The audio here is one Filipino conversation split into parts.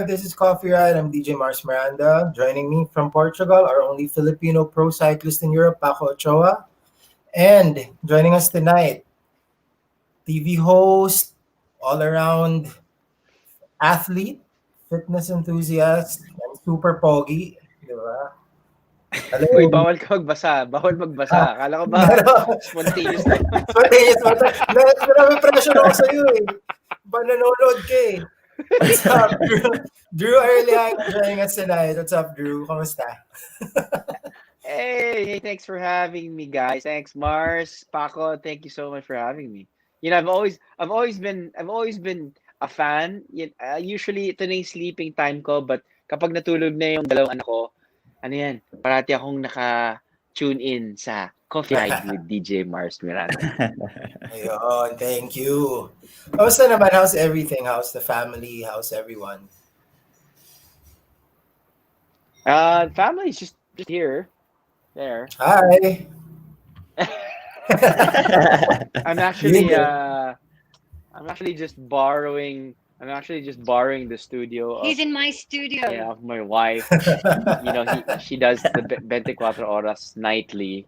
This is Coffee Ride. I'm DJ Mars Miranda. Joining me from Portugal, our only Filipino pro cyclist in Europe, Paco Ochoa. And joining us tonight, TV host, all around athlete, fitness enthusiast, and super pogi. Di ba? Uy, Hello. bawal ka magbasa. Bawal magbasa. Ah, Akala ko ba meron. spontaneous lang? Spontaneous ba? Marami pressure ako sa'yo eh. Ba nanonood ka eh. What's up, Drew? Drew Arellano joining us tonight. What's up, Drew? Kamusta? Hey, thanks for having me, guys. Thanks, Mars, Paco. Thank you so much for having me. I've always been a fan. Usually, ito na yung sleeping time ko, but kapag natulog na yung dalawang anak ko, ano yan, parati akong naka-tune in sa Coffee Ride with DJ Mars Miranda. Ayun, thank you. Kamusta naman? How's everything? How's the family? How's everyone? Family's just here, there. Hi. I'm You actually there? I'm actually just borrowing the studio He's in my studio. of my wife. She does the 24 horas nightly.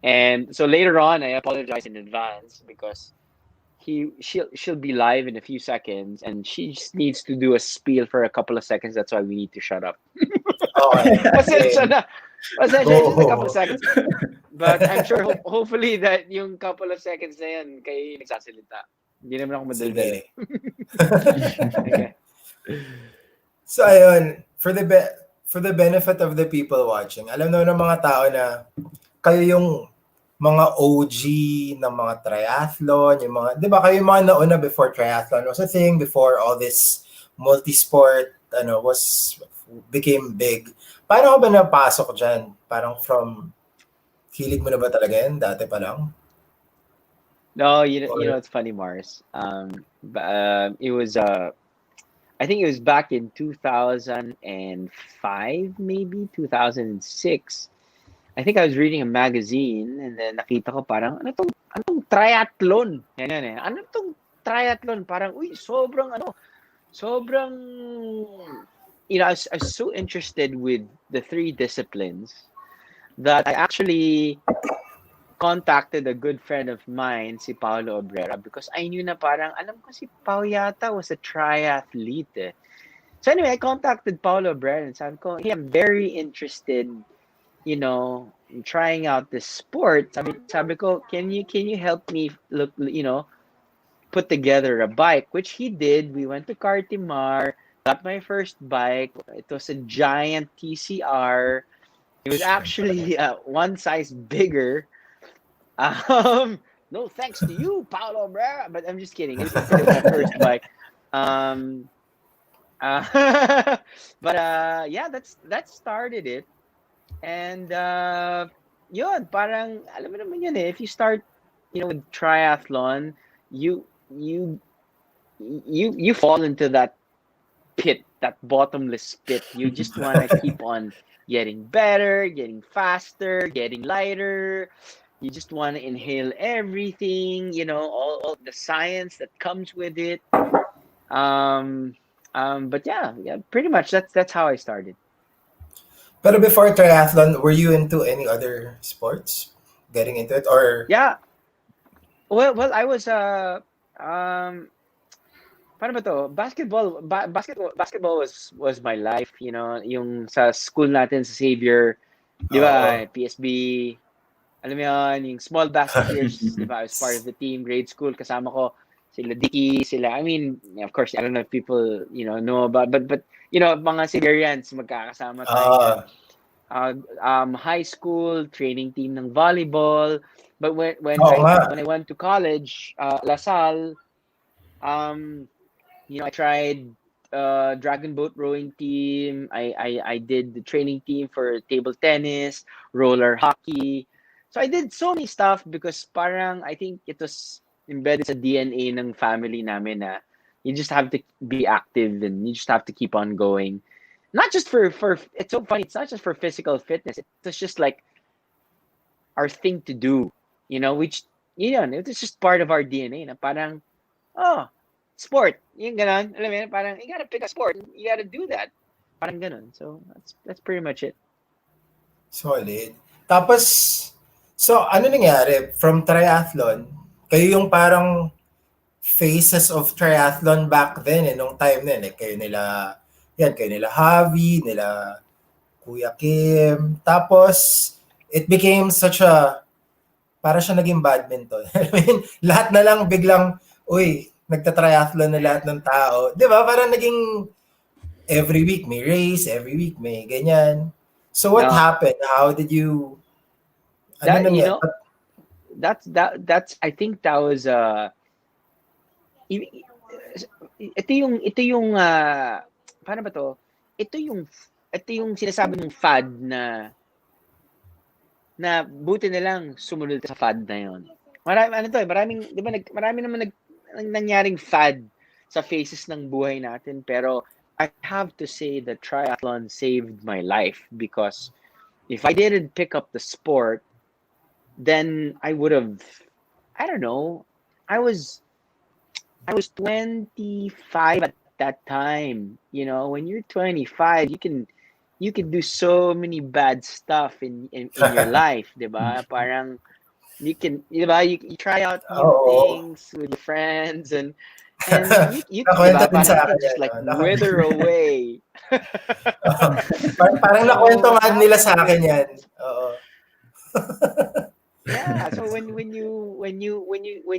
And so later on I apologize in advance because she'll be live in a few seconds and she just needs to do a spiel for a couple of seconds. That's why we need to shut up. Okay. Pasensya na. Pasensya, just a couple of Go. seconds. But I'm sure hopefully that yung couple of seconds na yan kayo yung nagsasalita. Hindi naman ako madaldal Sige. eh. Okay. So ayun, for the benefit of the people watching, alam na ng mga tao na kayo yung mga OG ng mga triathlon, yung mga, di ba kayo yung mga nauna before triathlon was a thing, before all this multisport, became big. Paano ka ba napasok dyan? Parang from, hilig mo na ba talaga yan? Dati pa lang? No, you know Or, it's funny, Mars. It was I think it was back in 2005, maybe 2006. I think I was reading a magazine and then nakita ko parang ano tong triathlon. Yan eh. Ano tong triathlon? Parang sobrang I was so interested with the three disciplines that I actually contacted a good friend of mine, si Paolo Obrera, because I knew na parang, alam ko si Pao yata was a triathlete eh. So anyway, I contacted Paolo Obrera and sabi ko, hey, I'm very interested, in trying out this sport. Sabi ko, can you help me put together a bike? Which he did. We went to Cartimar, got my first bike. It was a giant TCR. It was actually one size bigger. No thanks to you, Paolo Obrera. But I'm just kidding. It was my first bike. But yeah, that started it. And yun, parang alam mo naman yun eh. If you start, with triathlon, you you you fall into that pit, that bottomless pit. You just want to keep on getting better, getting faster, getting lighter. You just want to inhale everything, all the science that comes with it. Um, but yeah, pretty much that's how I started. pero before triathlon, were you into any other sports? Getting into it? Or, Yeah, well, I was um, paano ba to? Basketball was my life, yung sa school natin sa Xavier, 'di ba? oo. PSB, alam mo yun, yung small basketteers, 'di ba? I was part of the team, grade school, kasama ko sila Dicky, I mean, of course, I don't know if people, know about, but mga Xavierians, magkakasama tayong yan. Ah, High school, training team ng volleyball, but when oo I nga. when I went to college, La Salle, um, I tried dragon boat rowing team. I did the training team for table tennis, roller hockey. So I did so many stuff because parang I think it was embedded sa DNA ng family namin na you just have to be active and you just have to keep on going. Not just for it's so funny. It's not just for physical fitness. It's just like our thing to do. Which it's just part of our DNA. Na parang oh sport. yung ganon, alam mo yun, parang you gotta pick a sport, you gotta do that. Parang ganon. So, that's pretty much it. Solid. Tapos, so ano nangyari? From triathlon, kayo yung parang faces of triathlon back then nung time na yun. Like kayo nila Javi, nila Kuya Kim. Tapos, it became such a, para siya naging badminton. I mean, lahat na lang biglang, uy, nagta-triathlon na lahat ng tao. Di ba? Parang naging every week may race, every week may ganyan. So what No, happened? How did you, ano that, nangyari? that's I think that was i- ito yung paano ba to? Ito yung sinasabi mong fad na buti na lang sumunod sa fad na yon. Maraming 'di ba marami naman nangyaring fad sa phases ng buhay natin, pero I have to say that triathlon saved my life because if I didn't pick up the sport, then I would have, I don't know, I was I was 25 at that time. You know, when you're 25, you can do so many bad stuff in your life, 'di ba? Parang you can, 'di ba? You try out new Oo. things with your friends, and you 'di Nakwento ba? din Parang sa you akin can just yan. like Oh. wither away. Parang So nakwento what nga nila sa happened akin was, yan. Oo. yeah, so when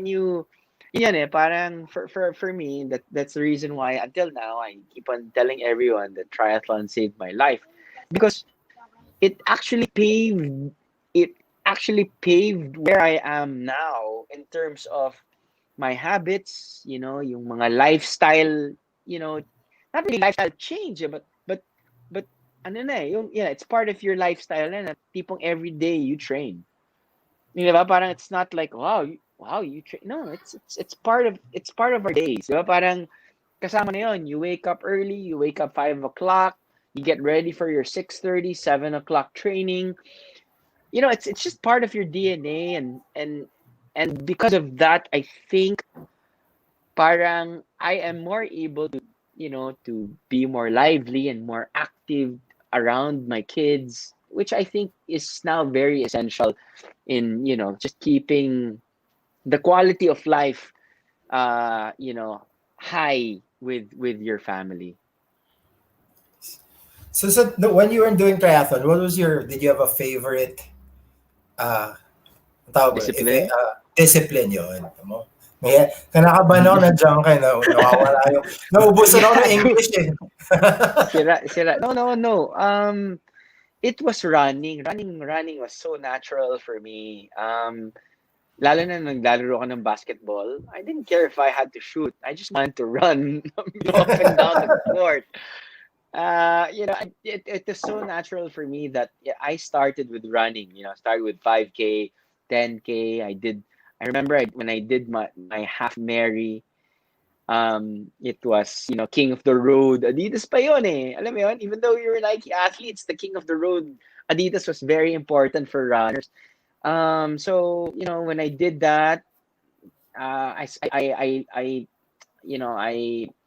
you yan parang for me, that's the reason why until now I keep on telling everyone that triathlon saved my life because it actually paved it actually paved where I am now in terms of my habits, yung mga lifestyle, not really lifestyle change, but ano na it's part of your lifestyle na tipong every day you train. Di ba? Parang it's not like, wow, no, it's part of our days. Di ba? Parang kasama na yun. You wake up early, you wake up 5 o'clock, you get ready for your 6:30, 7 o'clock training. It's just part of your DNA, and because of that, I think parang I am more able to be more lively and more active around my kids, which I think is now very essential in just keeping the quality of life high with your family. So when you were doing triathlon, did you have a favorite, uh, ang tawag ba, Discipline. discipline yun? Alam mo? Kanakabahan ako ng junk na nawawala yung, naubusan ako ng Yeah, English eh. sira. No. It was running. Running was so natural for me. Lalo na nung naglalaro ka ng basketball, I didn't care if I had to shoot. I just wanted to run up and down the court. It is so natural for me that yeah, I started with running. Started with 5K, 10K. I remember when I did my half Mary. It was King of the Road. Adidas pa yun eh. Alam mo yun? Even though you're Nike athletes, the King of the Road, Adidas was very important for runners. So when I did that, I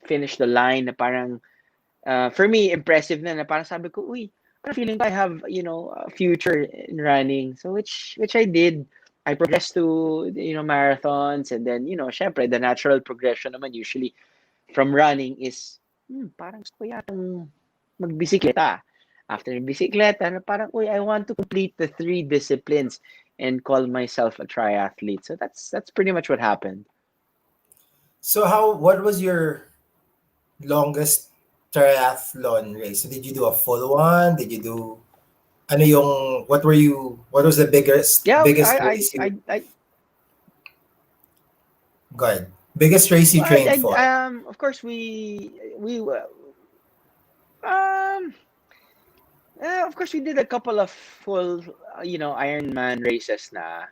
finished the line na parang for me impressive na parang sabi ko, uy, parang feeling ko I have a future in running. So which I did. I progressed to marathons, and then syempre the natural progression naman usually from running is parang gusto ko yatang magbisikleta. After ng bisikleta, na parang, uy, I want to complete the three disciplines and call myself a triathlete. So that's pretty much what happened. So what was your longest triathlon race? So did you do a full one? Did you do, what was the Yeah, biggest race go ahead. Biggest race you trained for? of course um of course we did a couple of full Ironman races na.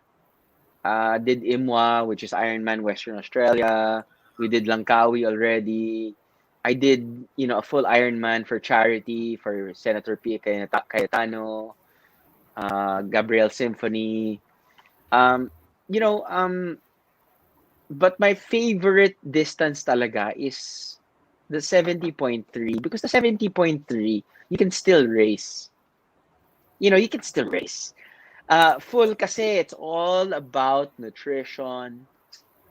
Did IMWA, which is Ironman Western Australia. We did Langkawi already. I did, a full Ironman for charity for Senator P. Cayetano, Gabriel Symphony. Um, you know, um, But my favorite distance talaga is the 70.3, because the 70.3 you can still race. You can still race. Full kasi it's all about nutrition,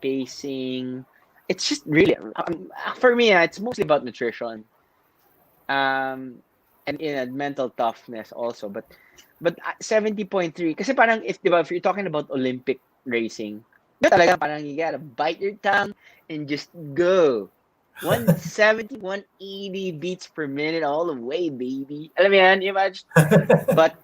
pacing. It's just really for me, it's mostly about nutrition. Um and mental toughness also, but 70.3 kasi parang if 'di ba, if you're talking about Olympic racing, yun talaga parang you gotta bite your tongue and just go. 170, 180 beats per minute all the way, baby. Alam mo yan? Imagine. But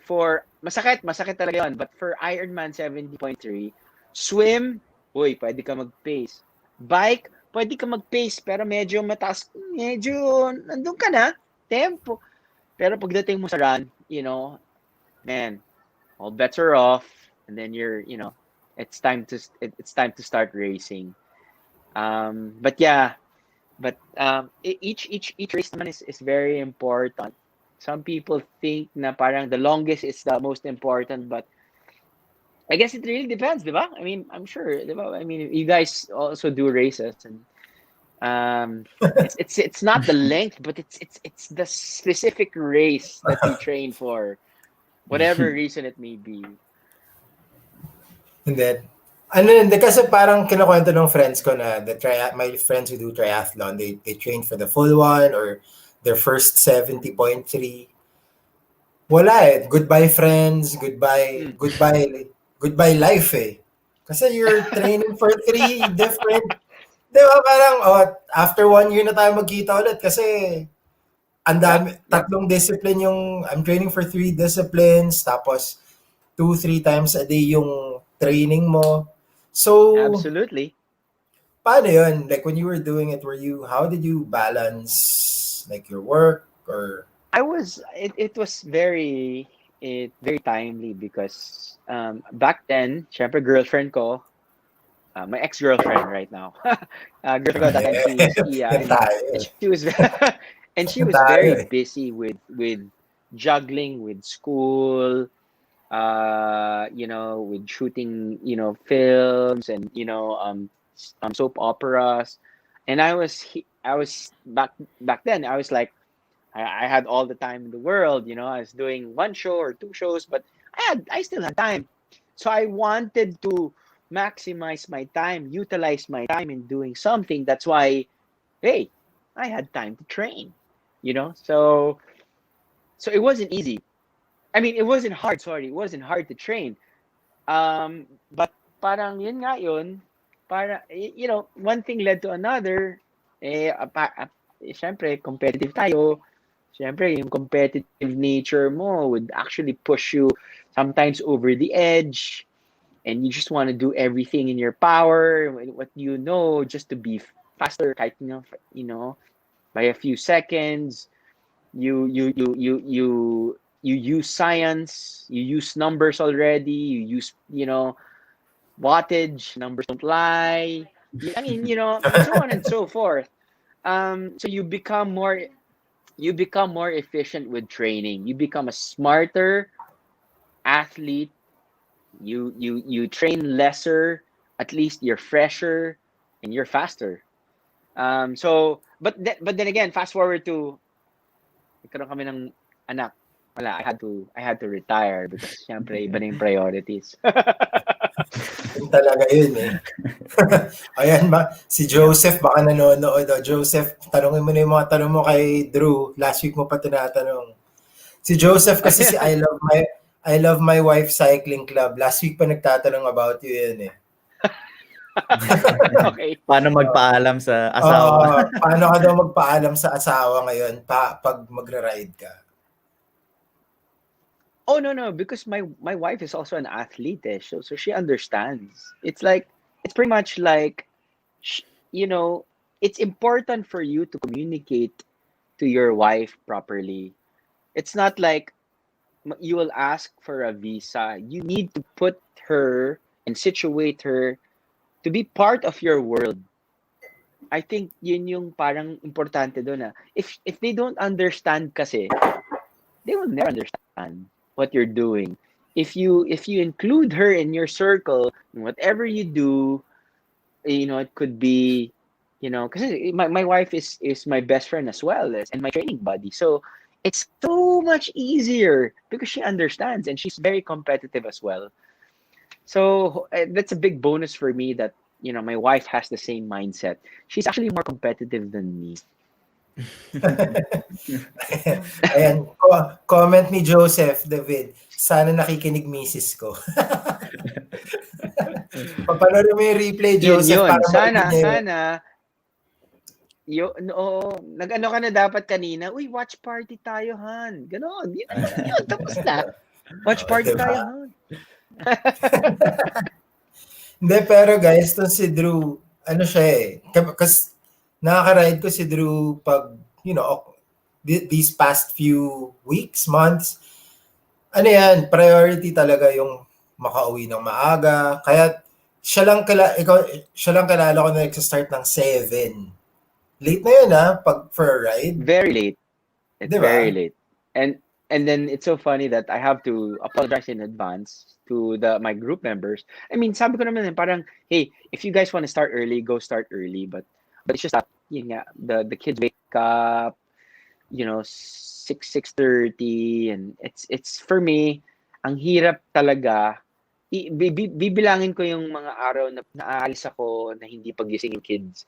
for masakit talaga yun. But for Ironman 70.3, swim, uy, pwede ka mag-pace. Bike, pwede ka mag-pace, pero medyo nandun ka na, tempo. Pero pagdating mo sa run, man, all bets are off, and then it's time to start racing. But yeah, each race naman is very important. Some people think na parang the longest is the most important, but I guess it really depends, di ba? I mean, I'm sure, di ba? I mean, you guys also do races, and it's not the length, but it's the specific race that you train for, whatever reason it may be. And then, hindi kasi parang kinukwento ng friends ko na my friends who do triathlon, they train for the full one or their first 70.3. Wala eh. Goodbye friends, goodbye life eh. Kasi you're training for 3 different, di ba parang, after 1 year na tayo magkita ulit kasi ang dami, Yep. 3 discipline I'm training for 3 disciplines, tapos 2-3 times a day yung training mo. So, Absolutely. paano yun? Like, when you were doing it, how did you balance, like, your work or... It was very timely because back then, syempre girlfriend ko, my ex-girlfriend right now. Girlfriend ko that time, Yan tayo. and she was and she Yan was tayo very eh. busy with juggling with school, with shooting, films, and soap operas. And I was back then, I was like, I had all the time in the world. I was doing one show or two shows, but I still had time. So I wanted to maximize my time, utilize my time in doing something. That's why, hey, I had time to train. So it wasn't easy. I mean, it wasn't hard. Sorry, it wasn't hard to train. But parang yun nga yun. One thing led to another. Syempre, competitive tayo. Siyempre, yung competitive nature mo would actually push you sometimes over the edge, and you just want to do everything in your power, what just to be faster, kahit by a few seconds. You use science, you use numbers already, you use wattage, numbers don't lie. I mean, and so on and so forth. So you become more efficient with training. You become a smarter athlete. You train lesser. At least you're fresher and you're faster. But then again, fast forward to nagkaroon kami ng anak. Wala, I had to retire because syempre iba na yung priorities. Yun talaga yun eh. Ayan, si Joseph baka nanonood. Joseph, tanongin mo na yung mga tanong mo kay Drew. Last week mo pa tinatanong. Si Joseph kasi si I love my wife cycling club. Last week pa nagtatanong about you yun eh. Okay. Paano magpaalam sa asawa? Paano ka daw magpaalam sa asawa ngayon pag magra-ride ka? Oh, no, because my wife is also an athlete, so she understands. It's pretty much like, sh- it's important for you to communicate to your wife properly. It's not like you will ask for a visa. You need to put her and situate her to be part of your world. I think yun yung parang importante doon. If they don't understand kasi, they will never understand what you're doing. If you include her in your circle, in whatever you do, it could be, because my wife is my best friend as well and my training buddy. So it's so much easier because she understands and she's very competitive as well. So that's a big bonus for me that my wife has the same mindset. She's actually more competitive than me. Ayan, comment ni Joseph David, sana nakikinig misis ko. Papanorin mo yung replay, Joseph, Yun. para marinig niya yun. Sana nag-ano ka na dapat kanina, uy, watch party tayo, Han. Ganon. Yun, tapos na. Watch party Diba? tayo, Han. Hindi, pero guys, itong si Drew, ano siya eh. Kasi nakaka-ride ko si Drew pag, these past few weeks, months. Ano yan, priority talaga yung makauwi ng maaga. Kaya siya lang kilala ko na nagsa-start ng 7. Late na yun pag for a ride. Very late. It's Diba? very late. And then it's so funny that I have to apologize in advance to my group members. I mean, sabi ko naman parang, hey, if you guys want to start early, go start early. But it's just that, yun nga, the kids wake up, 6:30, and it's for me, ang hirap talaga. Bibilangin ko yung mga araw na naaalis ako na hindi pagising yung kids.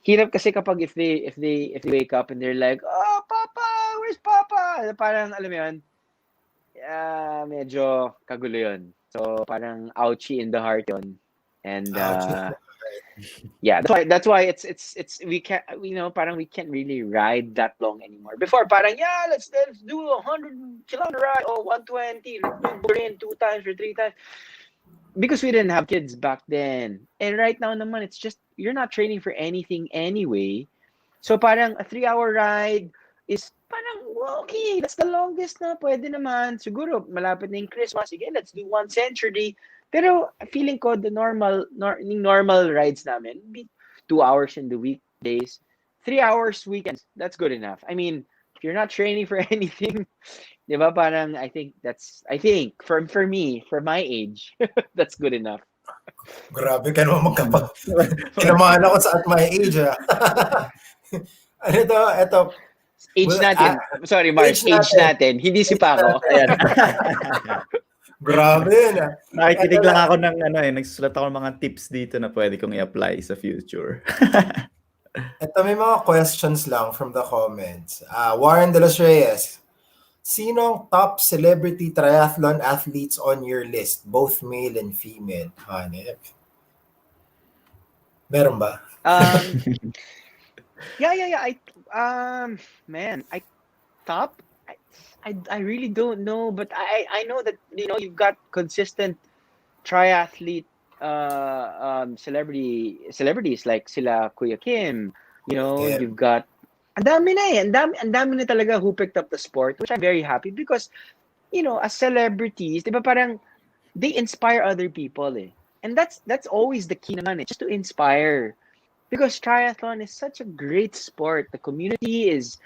Hirap kasi kapag if they wake up and they're like, oh, Papa, where's Papa? Parang, alam mo yun, medyo kagulo yun. So, parang ouchie in the heart yun. And, yeah, that's why it's we can't, parang we can't really ride that long anymore. Before, parang, yeah, let's do 100-kilometer ride, 120, let's do Berlin 2 times or 3 times. Because we didn't have kids back then. And right now naman, it's just, you're not training for anything anyway. So parang a 3-hour ride is parang, okay, that's the longest na. Pwede naman. Siguro, malapit na yung Christmas. Sige, let's do 1 century. Pero feeling ko, the normal rides namin, be 2 hours in the weekdays, 3 hours weekends. That's good enough. I mean, if you're not training for anything, di ba, parang I think for me, for my age, that's good enough. Grabe ka naman kinamahan ako sa at my age Ano to? Ito. Age natin. Sorry, Mark. Age natin. Hindi si Paco. Ayan. Grabe yun Nakikinig lang ako ng nagsusulat ako ng mga tips dito na pwede kong i-apply sa future. Ito, may mga questions lang from the comments. Warren De Los Reyes, sino ang top celebrity triathlon athletes on your list, both male and female? Hanep. Meron ba? Yeah. I really don't know, but I know that you've got consistent triathlete celebrities like sila Kuya Kim. You've got ang dami na talaga who picked up the sport, which I'm very happy because as celebrities, 'di ba, parang they inspire other people And that's always the key naman just to inspire. Because triathlon is such a great sport. The community is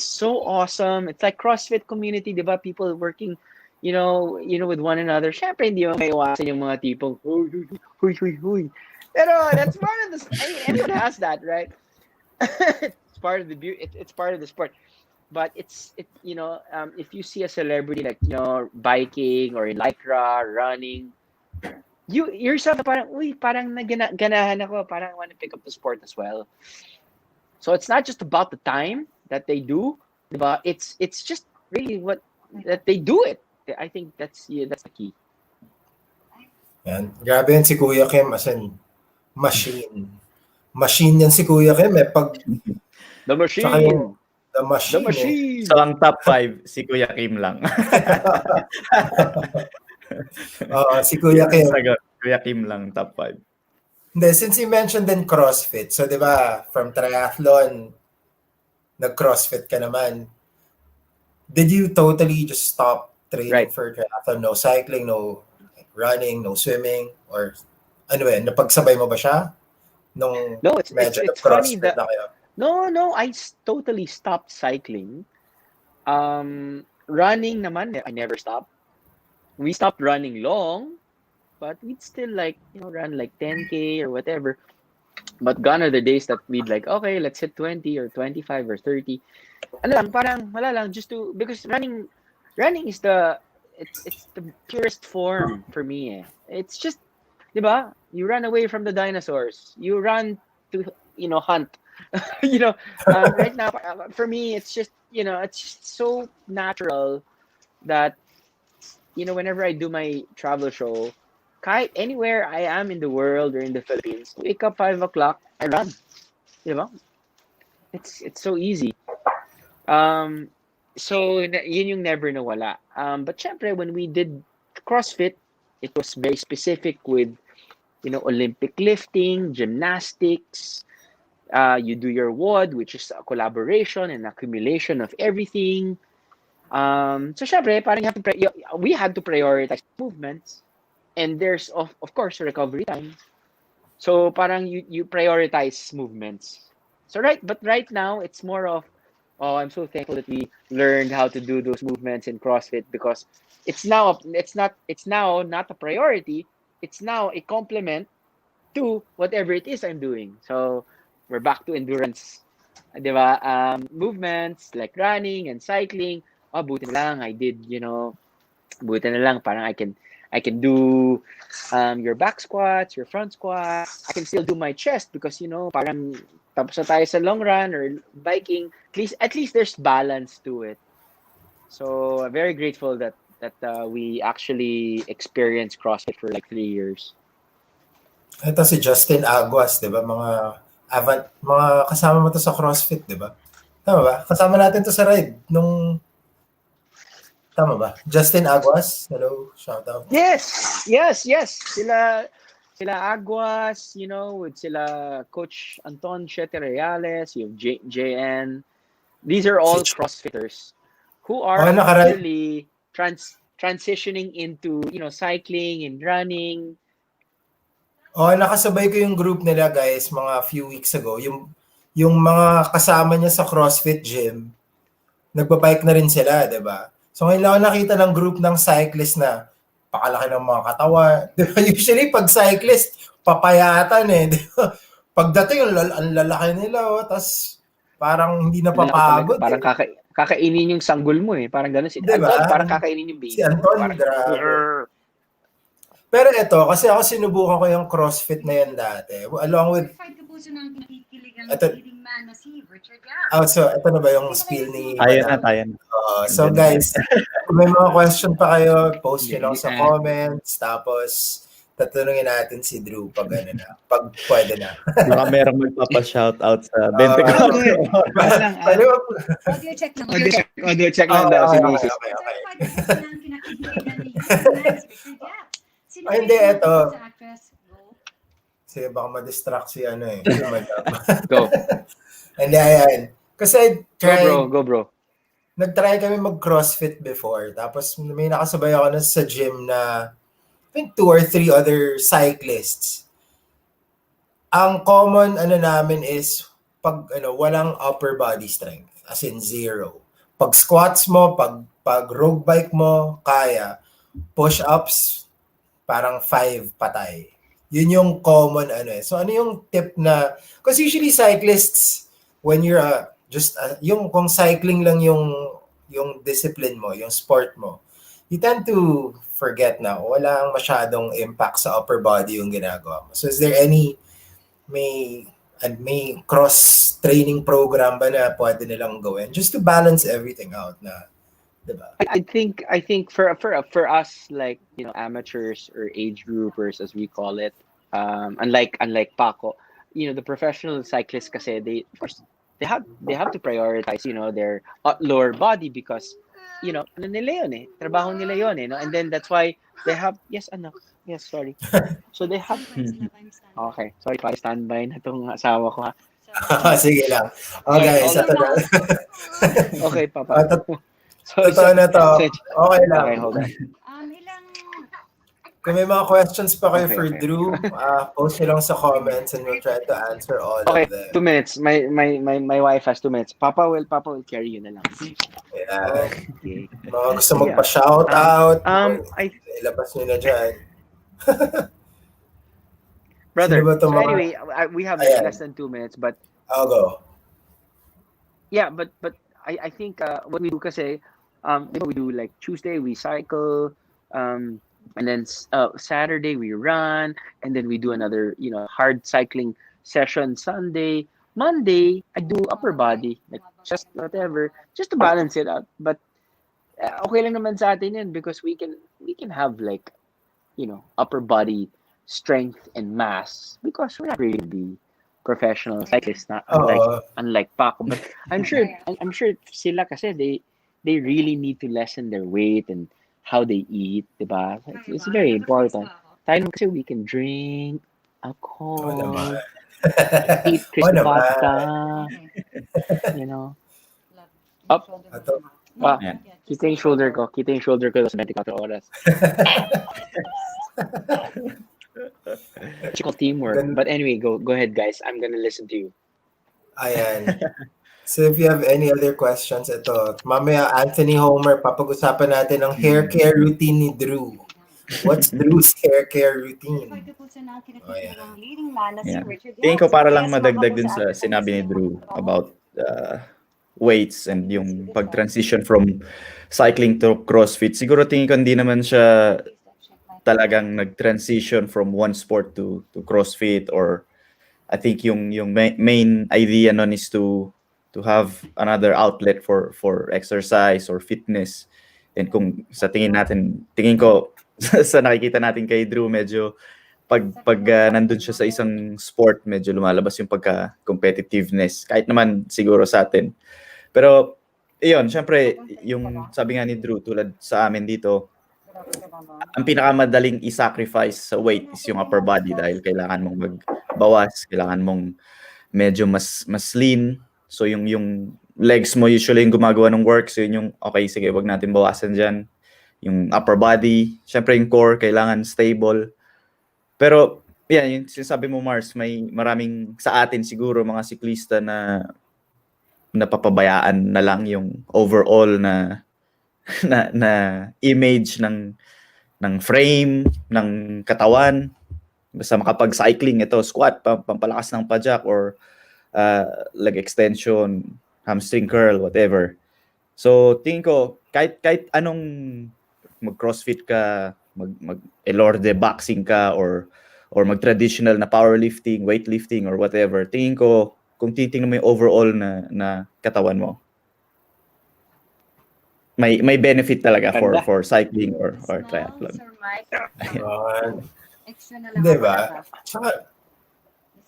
so awesome. It's like CrossFit community, 'di ba? People working, with one another. Syempre, hindi mo maiwasan yung mga tipong, huy. Pero that's part of the, everyone has that, right? It's part of the beauty. It's part of the sport. But if you see a celebrity like, biking or in lycra, running, you yourself parang naganahan ako, parang I want to pick up the sport as well. So it's not just about the time that they do, but it's just really that they do it. I think that's the key. Yan. Grabe yan si Kuya Kim, as in, machine. Machine yan si Kuya Kim Pag, The machine. The machine. So ang top 5, si Kuya Kim lang. Si Kuya Kim. Kuya Kim lang, top 5. Hindi, since you mentioned then CrossFit, so di ba, from triathlon, nag-CrossFit ka naman. Did you totally just stop training for triathlon? No cycling, no running, no swimming, or ano napagsabay mo ba siya? Nung no, it's funny that na kayo? No, I totally stopped cycling. Running naman, I never stopped. We stopped running long, but we'd still run like 10K or whatever. But gone are the days that we'd like, okay, let's hit 20 or 25 or 30. Ano lang, parang wala lang, just to, because running is it's the purest form for me eh. It's just, di ba? You run away from the dinosaurs. You run to, hunt. Right now, for me, it's just, it's just so natural that, whenever I do my travel show, anywhere I am in the world or in the Philippines, wake up 5 o'clock, I run. Di ba? It's so easy. So yun yung never nawala. But syempre, when we did CrossFit, it was very specific with, Olympic lifting, gymnastics. You do your WOD, which is a collaboration and accumulation of everything. So syempre, parang we had to prioritize movements, and there's of course recovery time. So parang you prioritize movements. So right now it's more of, oh, I'm so thankful that we learned how to do those movements in CrossFit, because it's now not a priority. It's now a complement to whatever it is I'm doing. So we're back to endurance, 'di ba? Movements like running and cycling. Oh, buti na lang I did, buti na lang parang I can do your back squats, your front squats. I can still do my chest because, parang tapos na tayo sa long run or biking. At least there's balance to it. So I'm very grateful that we actually experienced CrossFit for like 3 years. Ito si Justin Aguas, 'di ba? Mga kasama mo to sa CrossFit, 'di ba? Tama ba? Kasama natin to sa ride nung tama ba? Justin Aguas, hello, shout out. Yes. Sila Aguas, with sila Coach Anton Chete Reales, you have JN. These are all CrossFitters who are actually transitioning into, cycling and running. Nakasabay ko yung group nila, guys, mga few weeks ago. Yung mga kasama niya sa CrossFit gym, nagbabike na rin sila, 'di ba? So ngayon lang ako nakita ng group ng cyclist na pakalaki ng mga katawan. 'Di ba? Usually pag cyclist, papayatan eh. 'Di ba? Pagdating, ang lalaki nila, tas parang hindi napapagod. Parang kakainin yung sanggol mo eh. Parang gano'n. Si Diba? Anton, parang kakainin yung baby. Si Anton, parang, grabe. Pero ito, kasi ako sinubukan ko yung CrossFit na yan dati. Along with... So, ito na ba yung spiel ni... Tayo na. So guys, kung may mga question pa kayo, post nyo lang sa comments. Tapos, tatanungin natin si Drew pag pwede na. Baka merong magpapa-shoutout sa 24 Audio check lang. Audio check lang daw si Mrs. Okay. Hindi, eto. Sige, baka ma-distract si Go. Hindi, ayan. Kasi Go bro. Nag-try kami mag-CrossFit before. Tapos may nakasabay ako na sa gym na I think 2 or 3 other cyclists. Ang common namin is pag walang upper body strength, as in 0. Pag squats mo, pag road bike mo, kaya. Push-ups, parang 5 patay. Yun yung common So ano yung tip na, because usually cyclists, when you're yung kung cycling lang yung discipline mo, yung sport mo, you tend to forget na walang masyadong impact sa upper body yung ginagawa mo. So is there may cross training program ba na pwede nilang gawin just to balance everything out na, diba? I think for us, like, amateurs or age groupers as we call it, unlike Paco, the professional cyclists kasi they have to prioritize, their lower body because, ano nila yun eh, trabaho nila yun eh, no? And then that's why they have, sorry. So they have, okay, sorry, pa-standby na tong asawa ko ha. Sige lang. Okay, okay, Papa. Totoo na to. Okay lang. Okay, hold on. Kung may mga questions pa kayo for Drew, post nyo lang sa comments and we'll try to answer all of them. 2 minutes. My wife has 2 minutes. Papa will carry you na lang. Yeah. Okay. Mga gusto magpa-shoutout, I ilabas nyo na dyan. Brother, Sino ba itong so mga... anyway, we have like Ayan. less than 2 minutes, but I'll go. yeah, but I think what we do kasi we do like Tuesday we cycle, and then Saturday we run, and then we do another hard cycling session Sunday. Monday I do upper body, like just whatever, just to balance it out. But okay lang naman sa atin yun because we can have like upper body strength and mass because we're not really professional cyclists, not Oo. unlike Paco. But I'm sure sila kasi they really need to lessen their weight and how they eat, diba? It's very important. Tayo naman kasi we can drink Oo naman. alcohol, eat Oo crispy naman. pata, you know. Up. Ato. Ayan. Kita yung shoulder ko sa 24 oras. It's called teamwork. But anyway, go ahead, guys. I'm gonna listen to you. Ayan. So if you have any other questions, ito. Mamaya, Anthony Homer, papag-usapan natin ang hair care routine ni Drew. What's Drew's hair care routine? Yeah. Tingin ko para lang madagdag dun sa sinabi ni Drew about weights and yung pag-transition from cycling to CrossFit. Siguro tingin ko hindi naman siya talagang nag-transition from one sport to CrossFit, or I think yung main idea nun is to have another outlet for exercise or fitness. And kung sa tingin ko sa nakikita natin kay Drew, medyo pag nandun siya sa isang sport, medyo lumalabas yung pagka-competitiveness. Kahit naman siguro sa atin. Pero, iyon, syempre, yung sabi nga ni Drew, tulad sa amin dito, ang pinakamadaling i-sacrifice sa weight is yung upper body dahil kailangan mong magbawas, kailangan mong medyo mas lean. So, yung legs mo usually yung gumagawa ng work. So, yun yung, okay, sige, wag natin bawasan dyan. Yung upper body, syempre yung core, kailangan stable. Pero, yan, yung sinasabi mo, Mars, may maraming sa atin siguro mga siklista na napapabayaan na lang yung overall na image ng frame, ng katawan. Basta makapag-cycling, ito, squat, pampalakas ng pajak, or leg extension, hamstring curl, whatever. So, tingin ko, kahit anong mag-crossfit ka, mag-elorde boxing ka, or mag-traditional na powerlifting, weightlifting, or whatever, tingin ko, kung titingnan mo yung overall na katawan mo, may benefit talaga for cycling or triathlon. Diba?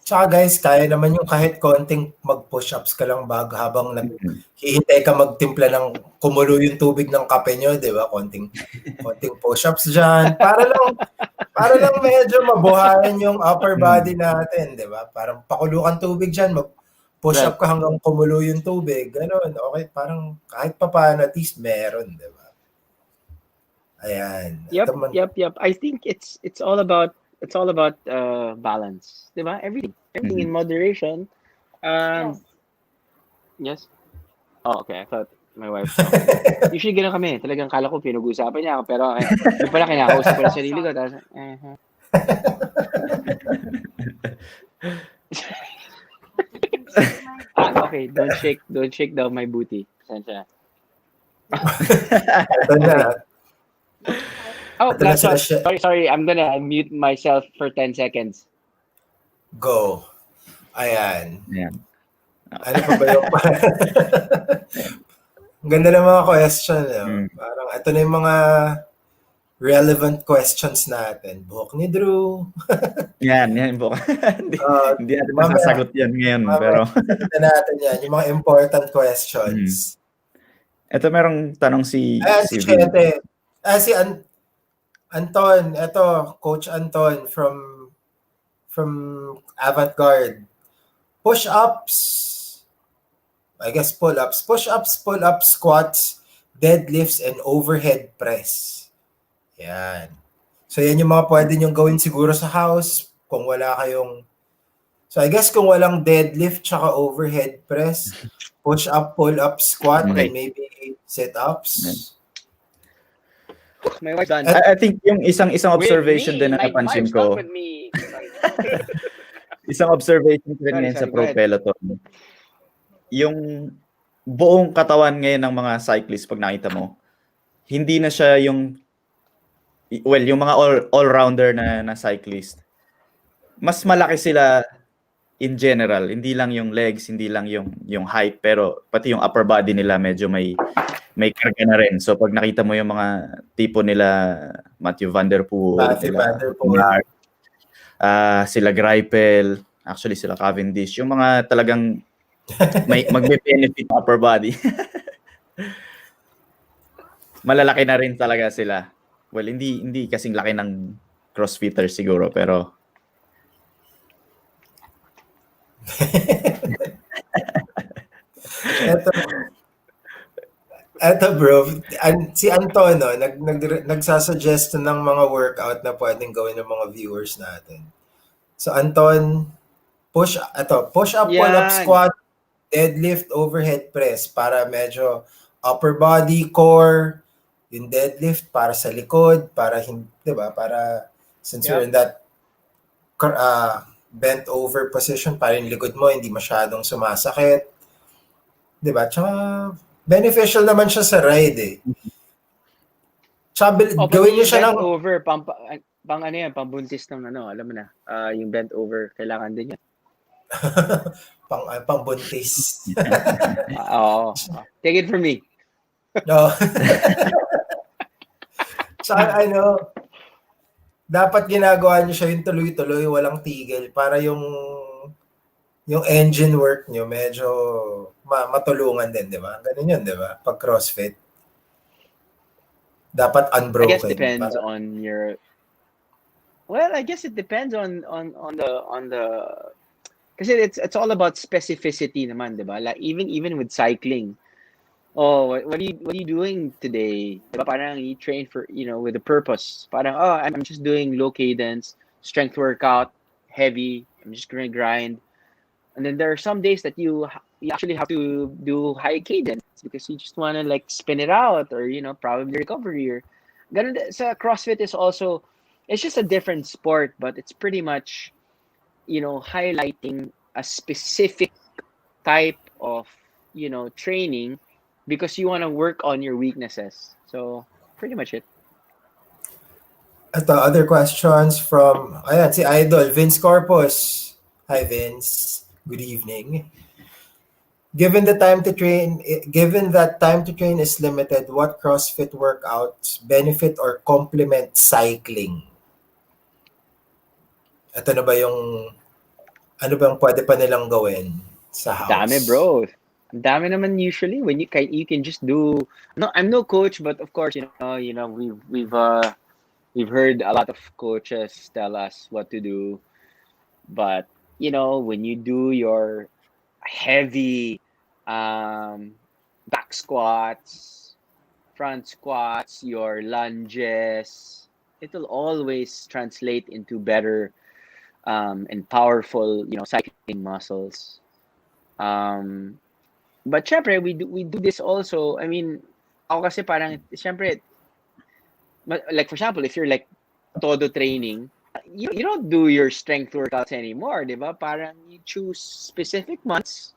Tsaka guys, kaya naman yung kahit konting mag-push-ups ka lang habang naghihintay ka magtimpla ng kumulo yung tubig ng kape nyo, di ba? Konting push-ups dyan. Para lang medyo mabuhayan yung upper body natin, di ba? Parang pakulukan tubig dyan, mag-push-up ka hanggang kumulo yung tubig. Ganon, okay? Parang kahit pa paano, at least meron, di ba? Ayan. Yep. I think it's all about balance, diba? Everything in moderation. Yes. Oh, okay. I thought my wife. Usually gano'n kami. Talagang kala ko pinag-uusapan niya ako, pero yung pala kinakausap ko lang sarili ko. Tapos, okay. Don't shake daw my booty. Pasensya. Ito na. Oh, last one. Sorry. I'm gonna mute myself for 10 seconds. Go. Ayan. Yeah. Ano pa ba yung... Ang ganda ng mga question. Parang ito na yung mga relevant questions natin. Buhok ni Drew. Yan buhok. Hindi natin masasagot yan ngayon. Pero ito natin yan. Yung mga important questions. Ito merong tanong si Chete. Si Anton, ito, Coach Anton from Avant-Garde. Push-ups, I guess pull-ups. Push-ups, pull-ups, squats, deadlifts, and overhead press. Yan. So, yan yung mga pwede nyong gawin siguro sa house kung wala kayong... So, I guess kung walang deadlift tsaka overhead press, push-up, pull-up, squat, and maybe sit-ups. My wife's done. I think yung isang observation din na napansin ko. Isang observation ko rin Sorry, ngayon sa sorry. Go Pro ahead. Peloton. Yung buong katawan ngayon ng mga cyclists, pag nakita mo, hindi na siya yung yung mga all-rounder na cyclist. Mas malaki sila in general, hindi lang yung legs, hindi lang yung height, pero pati yung upper body nila medyo may karga na rin. So pag nakita mo yung mga tipo nila Matthew Van Der Poel, Matthew nila Van Der Poel. sila Greipel, actually sila Cavendish, yung mga talagang magbe-benefit upper body. Malalaki na rin talaga sila. Well, hindi kasing laki ng crossfitters siguro, pero Eto bro, si Antonio nagsasuggest ng mga workout na pwedeng gawin ng mga viewers natin. So Anton, push up, pull up, Yan. squat, deadlift, overhead press para medyo upper body, core, yung deadlift para sa likod, para hindi, 'di ba? Para since you're in that bent over position, para yung likod mo hindi masyadong sumasakit. 'Di ba? Tsaka beneficial naman siya sa ride eh. Tsaka gawin niyo siya bent ng over, pang ano yan, pambuntis ng ano, alam mo na, yung bent over, kailangan din yan. pangbuntis. Oo. Take it from me. No. Tsaka dapat ginagawa niyo siya yung tuloy-tuloy, walang tigil para yung engine work niyo medyo matulungan din, di ba? Ganun yun, di ba? Pag CrossFit. Dapat unbroken. I guess depends on your. Well, I guess it depends on the. Kasi it's all about specificity naman, di ba? Like even with cycling. Oh, what are you doing today? Diba? Parang you train for, with a purpose. Parang, I'm just doing low cadence, strength workout, heavy. I'm just gonna grind. And then there are some days that you actually have to do high cadence because you just want to like spin it out or, probably recovery. Or ganun, sa CrossFit is also, it's just a different sport, but it's pretty much, highlighting a specific type of, training because you want to work on your weaknesses. So pretty much it. Ito, other questions from, si Idol, Vince Corpus. Hi, Vince. Good evening. Given that time to train is limited, what CrossFit workouts benefit or complement cycling? Ito na ba ano bang pwede pa nilang gawin sa house? Dami, bro. Dami naman usually when you can just do. No, I'm no coach, but of course, we've heard a lot of coaches tell us what to do. But when you do your heavy back squats, front squats, your lunges, it'll always translate into better and powerful, cycling muscles. But syempre, we do this also. I mean, ako kasi parang, syempre, like for example, if you're like todo training, you don't do your strength workouts anymore, di ba? Parang you choose specific months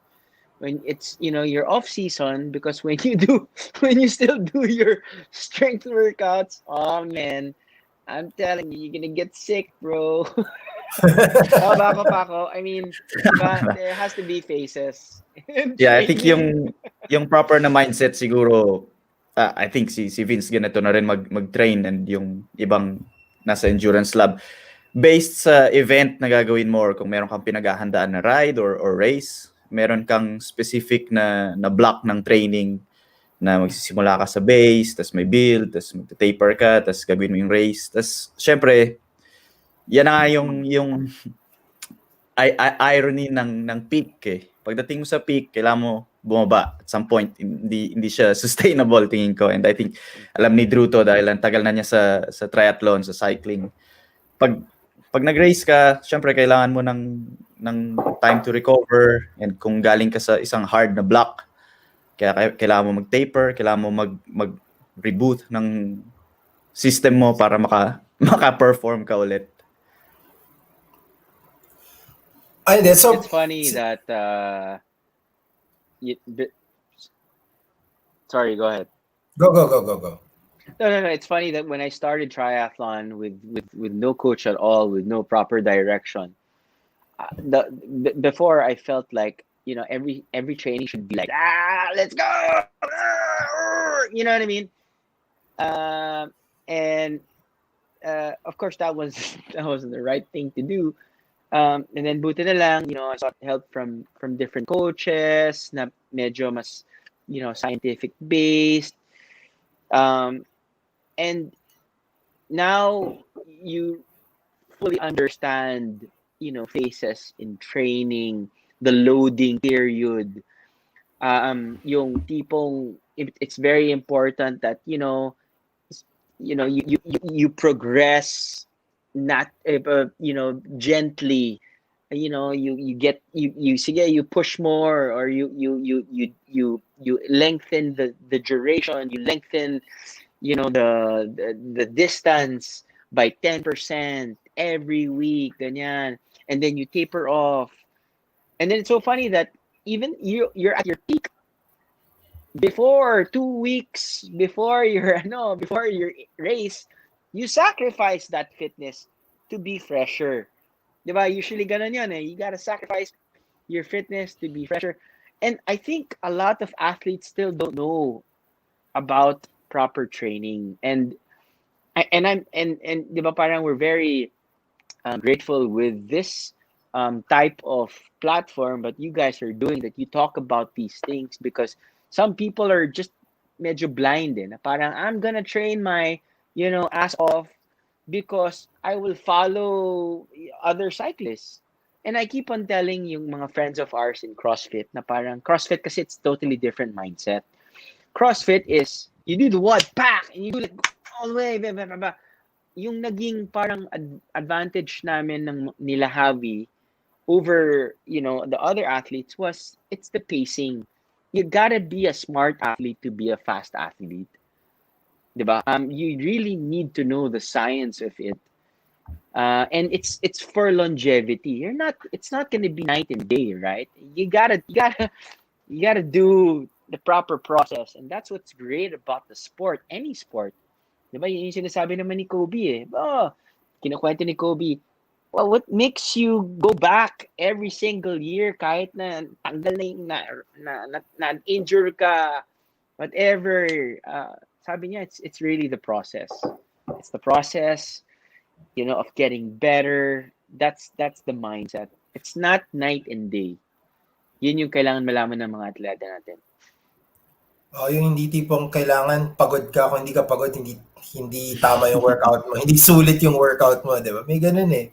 when it's, your off season, because when you still do your strength workouts, oh man, I'm telling you, you're gonna get sick, bro. Bako. I mean, diba, there has to be phases. Yeah, I think yung proper na mindset siguro, I think si Vince ganito na rin mag-train, and yung ibang nasa endurance lab based sa event na gagawin mo, or kung meron kang pinaghahandaan na ride or race, meron kang specific na block ng training na magsisimula ka sa base, tas may build, tas magta-taper ka, tas gagawin mo yung race. Tas syempre, yan na nga yung irony ng peak eh. Pagdating mo sa peak, kailangan mo bumaba at some point. Hindi siya sustainable, tingin ko. And I think alam ni Drew to dahil ang tagal na niya sa triathlon, sa cycling. Pag nag-race ka, syempre kailangan mo ng time to recover, and kung galing ka sa isang hard na block, kaya kailangan mo mag-taper, kailangan mo mag-reboot ng system mo para maka-perform ka ulit. Ay, hindi. So, It's funny that you, b- sorry, go ahead. go. No. It's funny that when I started triathlon with no coach at all, with no proper direction, before I felt like every training should be like let's go, you know what I mean? And of course that was that wasn't the right thing to do. And then buti na lang, I sought help from different coaches na medyo mas scientific based. And now you fully understand, phases in training, the loading period. Yung tipong it's very important that you progress not gently. You push more, or you lengthen the duration, you lengthen the distance by 10% every week, ganyan. And then you taper off. And then it's so funny that even you're at your peak before 2 weeks before your before your race, you sacrifice that fitness to be fresher. Diba? Usually ganun yun eh. You gotta sacrifice your fitness to be fresher. And I think a lot of athletes still don't know about proper training. And diba parang we're very grateful with this type of platform, but you guys are doing that. You talk about these things because some people are just medyo blind na parang I'm gonna train my ass off because I will follow other cyclists. And I keep on telling yung mga friends of ours in CrossFit na parang CrossFit kasi it's totally different mindset. CrossFit is you do the what pack and you do like all the way blah, blah, blah, blah. Yung naging parang advantage namin ng nila Javi over the other athletes was it's the pacing. You gotta be a smart athlete to be a fast athlete, diba? You really need to know the science of it, and it's for longevity. It's not gonna be night and day, right? You gotta do the proper process, and that's what's great about the sport, any sport. Diba yun yung sinasabi naman ni Kobe eh. Kinukwento ni Kobe, well, what makes you go back every single year kahit na tanggal na yung na injure ka, whatever. Sabi niya, it's really the process. It's the process, of getting better. That's the mindset. It's not night and day. Yun yung kailangan malaman ng mga atleta natin. Yung hindi tipong kailangan pagod ka, kung hindi ka pagod, hindi tama yung workout mo. Hindi sulit yung workout mo, di ba? May ganun eh.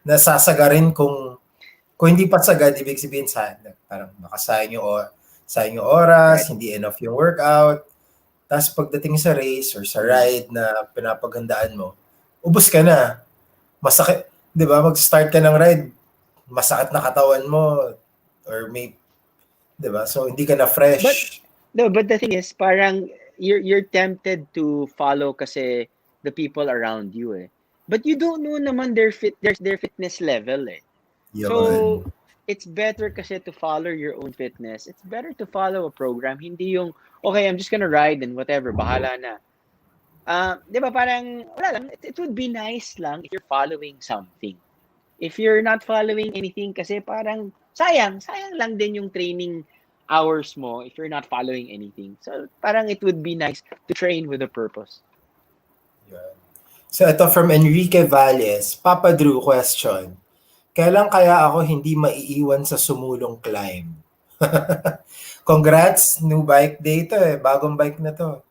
Nasasagarin kung hindi pa sagad, ibig sabihin parang makasayang sayang yung oras, Right. hindi enough yung workout. Tapos pagdating sa race or sa ride na pinapaghandaan mo, ubos ka na. Masakit, di ba? Mag-start ka ng ride, masakit na katawan mo, or di ba? So, hindi ka na fresh. But the thing is, parang you're tempted to follow kasi the people around you eh. But you don't know naman their fitness level eh. Yun. So it's better kasi to follow your own fitness. It's better to follow a program, hindi yung okay, I'm just gonna ride and whatever, bahala na. Di ba parang wala lang, it would be nice lang if you're following something. If you're not following anything kasi parang sayang lang din yung training hours mo if you're not following anything. So parang it would be nice to train with a purpose. Yeah. So ito from Enrique Valles, Papa Drew question. Kailan kaya ako hindi maiiwan sa sumulong climb? Congrats, new bike day to eh. Bagong bike na to.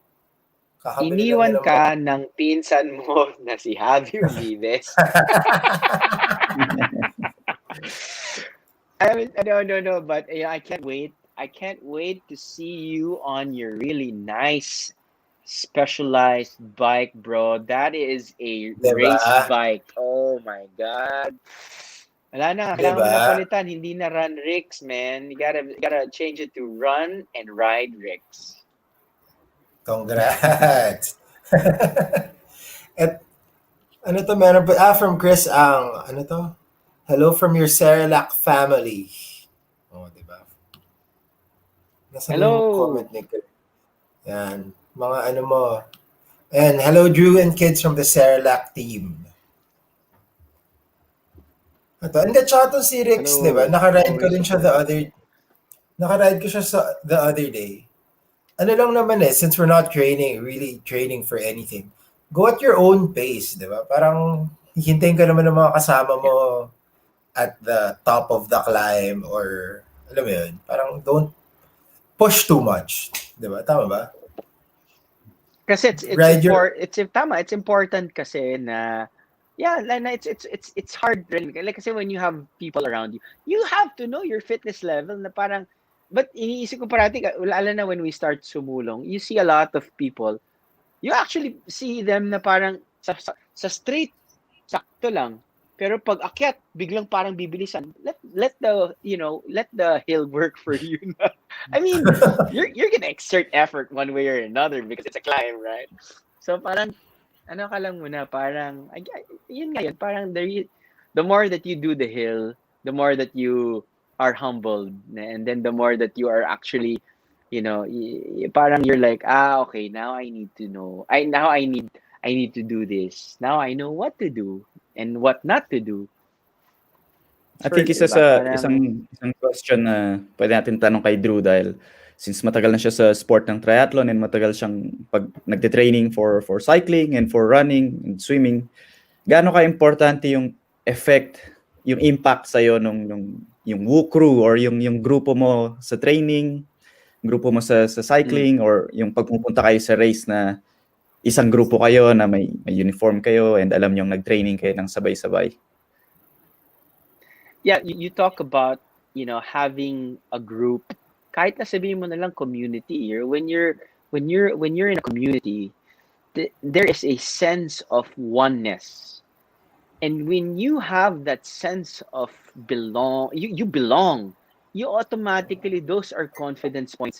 Kakabili lang Iniwan yan ng ka ng pinsan mo na si Javier Vives. I mean, no, but I can't wait. I can't wait to see you on your really nice specialized bike, bro. That is a race bike. Oh my God. Wala na. Kailangan mo na palitan. Hindi na run Ricks, man. You gotta change it to run and ride Ricks. Congrats. At ano to, meron pa, from Chris ang, ano to? Hello from your Cerelac family. Oh, di ba? Nasaan yung comment Hello. ni Chris? Yan. Mga ano mo. And hello, Drew and kids from the Cerelac team. Ito, hindi, tsaka itong si Rix, di ba? Hello. Nakaride ko Always rin siya supportive. nakaride ko siya the other day. Ano lang naman since we're not really training for anything, go at your own pace, di ba? Parang hihintayin ka naman ng mga kasama mo at the top of the climb or, alam mo yun, parang don't push too much. Di ba? Tama ba? Kasi Ride your, it's important kasi na it's hard rin. Like kasi when you have people around you, you have to know your fitness level na parang but iniisip ko parati lalo na when we start sumulong, you see a lot of people. You actually see them na parang sa street sakto lang. Pero pag akyat, biglang parang bibilisan. Let the hill work for you. I mean, you're gonna exert effort one way or another because it's a climb, right? So parang ano ka lang muna, parang yun nga yun, parang the more that you do the hill, the more that you are humbled, and then the more that you are actually, parang you're like, okay, now I need to know. I need to do this. Now I know what to do and what not to do. I think isa Diba? sa Parang, isang question na pwede natin tanong kay Drew dahil since matagal na siya sa sport ng triathlon and matagal siyang nagte-training for cycling and for running and swimming, gaano ka importante yung effect, yung impact sa iyo yung Woo crew or yung grupo mo sa training, grupo mo sa cycling or yung pagpupunta kayo sa race na isang grupo kayo na may uniform kayo and alam niyong nag-training kayo ng sabay-sabay. yeah, you talk about, having a group, kahit na sabihin mo na lang community, or when you're in a community, there is a sense of oneness. And when you have that sense of you belong, you automatically, those are confidence points.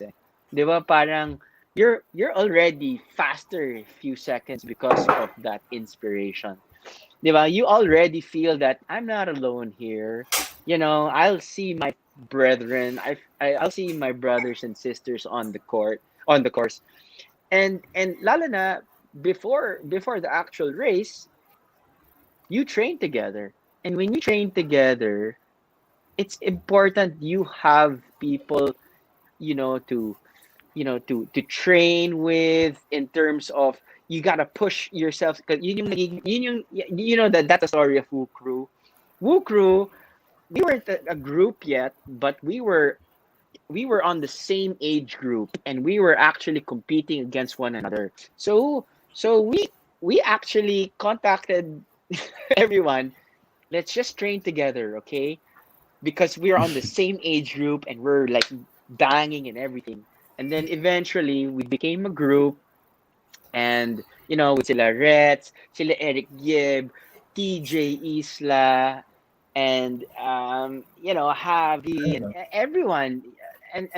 Di ba? Parang you're already faster a few seconds because of that inspiration. Di ba? You already feel that I'm not alone here. I'll see my brethren. I'll see my brothers and sisters on the course. And lalo na before the actual race, you train together. And when you train together, it's important you have people, to train with, in terms of you gotta push yourself because that's a story of Woo Crew. Woo Crew, we weren't a group yet, but we were on the same age group and we were actually competing against one another. So we actually contacted everyone. Let's just train together, okay? Because we're on the same age group and we're like banging and everything. And then eventually we became a group, and with sila Rets, sila Eric Gibb, TJ Isla, and Javi, and everyone. And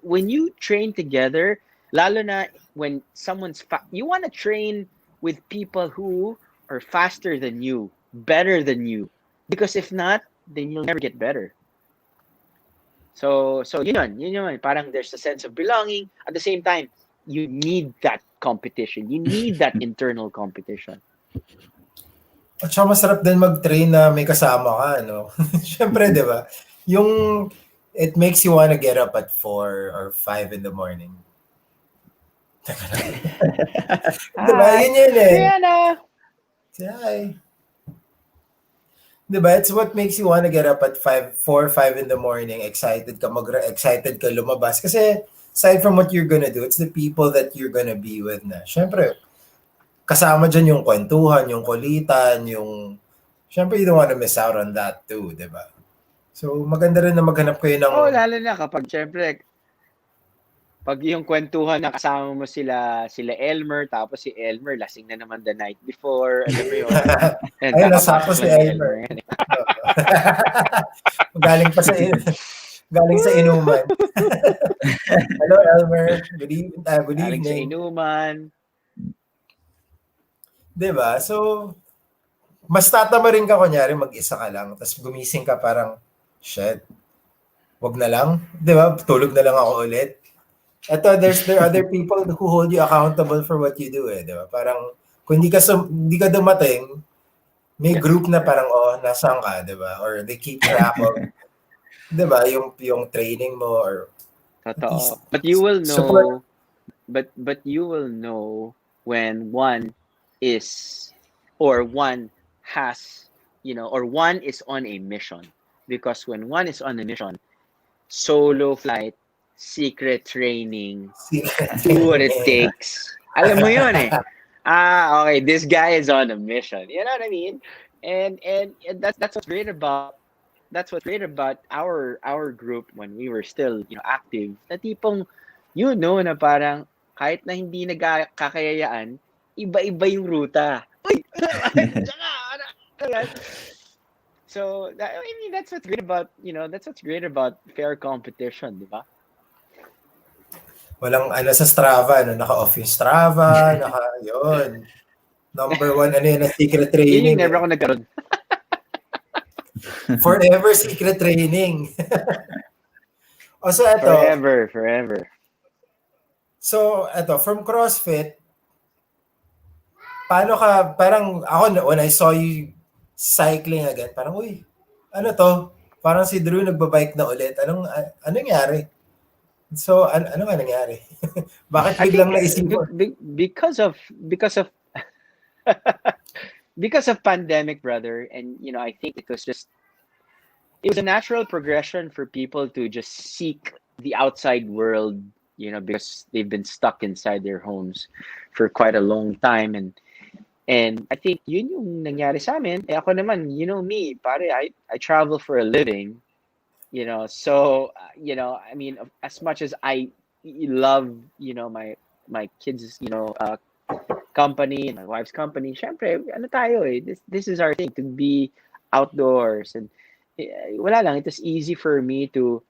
when you train together, lalo na when you want to train with people who are faster than you, better than you, because if not, then you'll never get better. So yun, parang there's a sense of belonging. At the same time, you need that competition. You need that internal competition. at saka masarap din mag-train na may kasama ka, no? Siyempre, di ba? Yung, it makes you wanna get up at 4 or 5 in the morning. Di ba? Yun Rihanna! Hi. Di ba? It's what makes you wanna get up at 4 or 5 in the morning, excited ka lumabas. Kasi, aside from what you're gonna do, it's the people that you're gonna be with na. Siyempre, kasama dyan yung kwentuhan, yung kulitan, siyempre you don't wanna miss out on that too, di ba? So, maganda rin na maghanap kayo ng... Lalo na kapag, siyempre, pag yung kwentuhan na kasama mo sila Elmer, tapos si Elmer, lasing na naman the night before, alam mo yun. Ayun, nasako si Elmer. galing sa inuman. Hello, Elmer. Good evening. Galing sa inuman. Diba? So, mas tatama rin ka kunyari mag-isa ka lang, tapos gumising ka parang, shit, wag na lang. Di ba? Tulog na lang ako ulit. Ito, there are other people who hold you accountable for what you do eh. Di ba? Parang, kung hindi ka dumating, may group na parang, oh, nasaan ka, di ba? Or they keep track of, di ba, yung training mo or at least Totoo. But you will support. know, but you will know when one is, or one has, or one is on a mission. Because when one is on a mission, solo flight, secret training, do what it takes. Alam mo yun eh. Okay, this guy is on a mission. You know what I mean? And that's what's great about our group when we were still active. Na tipong na parang kahit na hindi nagkakayayaan, iba-iba yung ruta. Uy! So that's what's great about fair competition, di ba? Walang sa Strava, naka-off yung Strava, yun. Number 1, yung secret Yun training. yung never ako nagkaroon. Forever secret training. So, eto. Forever. So, eto, from CrossFit, paano ka, parang ako, when I saw you cycling again, parang, uy, ano to? Parang si Drew nagbabike na ulit. Anong nangyari? So, ano nga nangyari? Bakit biglang naisip mo? Because of because of pandemic, brother, and I think it was a natural progression for people to just seek the outside world, because they've been stuck inside their homes for quite a long time, and I think yun yung nangyari sa amin. Ako naman, me, pare, I travel for a living. So I mean, as much as I love my kids company and my wife's company, syempre ano tayo this is our thing, to be outdoors, and wala lang, it was easy for me to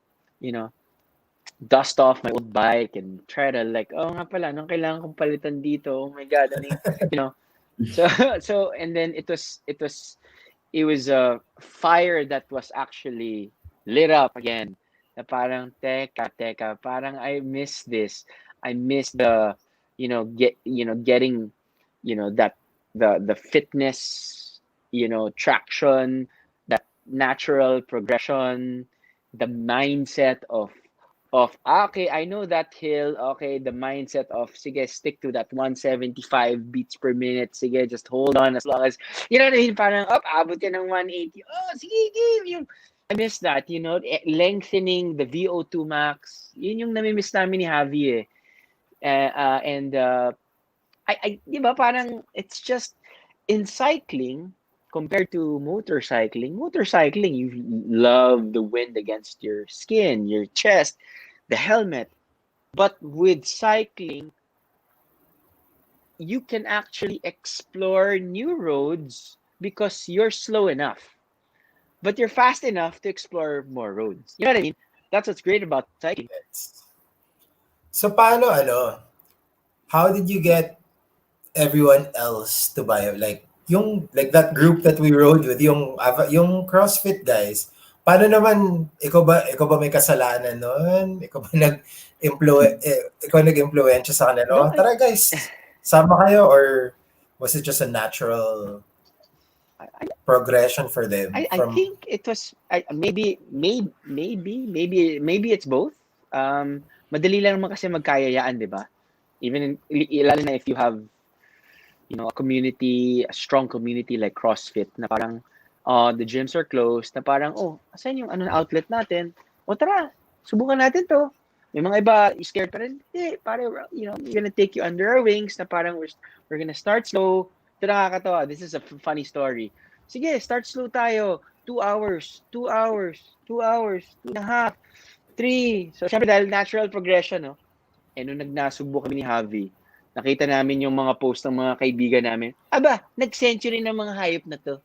dust off my old bike and try to nga pala, anong kailangan kong palitan dito, oh my god, so and then it was a fire that was actually lit up again, na parang teka, parang I miss this. I miss the getting that the fitness, traction, that natural progression, the mindset of okay, I know that hill, okay, the mindset of sige, stick to that 175 beats per minute, sige, just hold on as long as what I mean, parang abot ka ng 180, sige, game. I miss that, lengthening the VO2 max. Yun yung namimiss namin ni Javi and I di ba, parang it's just in cycling compared to motorcycling, you love the wind against your skin, your chest, the helmet. But with cycling, you can actually explore new roads because you're slow enough, but you're fast enough to explore more roads. You know what I mean? That's what's great about cycling. So, paano, how did you get everyone else to buy, that group that we rode with, yung CrossFit guys? Paano naman, ikaw ba may kasalanan nun? Ikaw ba nag-impluwensya sa kanila? No, Tara guys, sama kayo, or was it just a natural progression for them? I think it was maybe it's both. Madali lang naman kasi magkayayaan, di ba? Even lalo na if you have a community, a strong community like CrossFit, na parang the gyms are closed, na parang asan yung outlet natin? Tara, subukan natin to. May mga iba scared pa rin. Pare, we're gonna take you under our wings, na parang we're gonna start slow. Ito nakakatawa. This is a funny story. Sige, start slow tayo. 2 hours, 2 hours, 2 hours, 2.5, 3. So, syempre dahil natural progression, no? Nung nagsugbo kami ni Javi, nakita namin yung mga post ng mga kaibigan namin. Aba, nag-century ng mga hayop na to.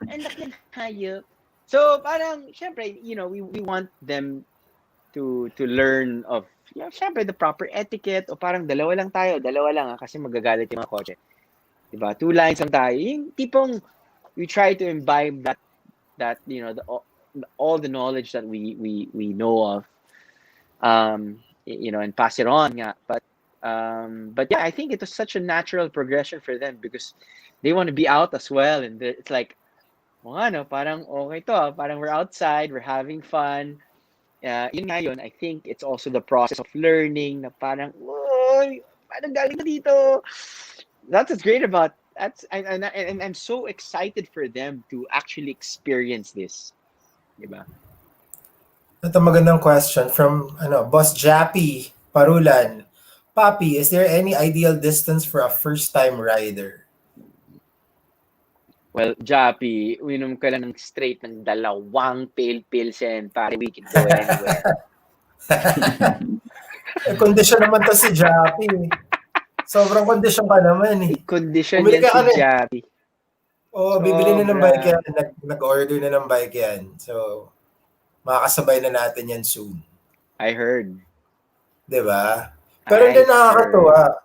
Ang laki ng hayop. So, parang, syempre, we want them to learn of, syempre, the proper etiquette, o parang dalawa lang kasi magagalit yung mga kotse. Diba? 2 lines lang tayo. Yung tipong we try to imbibe that all the knowledge that we know of, and pass it on nga. But yeah, I think it was such a natural progression for them because they want to be out as well, and it's like, parang okay to, parang we're outside, we're having fun. Yun nga yun, I think it's also the process of learning na parang, oy, parang galing na dito. That's what's great about and I'm so excited for them to actually experience this. Diba? Ito magandang question from Boss Jappy Parulan. Papi, is there any ideal distance for a first-time rider? Well, Jappy, uminom ka lang ng straight ng 2 pale pilsen, pare, we can go anywhere. Kondisyon naman to si Jappy. Sobrang kondisyon ka naman eh. Condition Bumili yan ka si Jappy. bibili na ng Sobra. bike yan. Nag-order na ng bike yan. So, makakasabay na natin yan soon. I heard. Diba? Pero hindi nakakatuwa.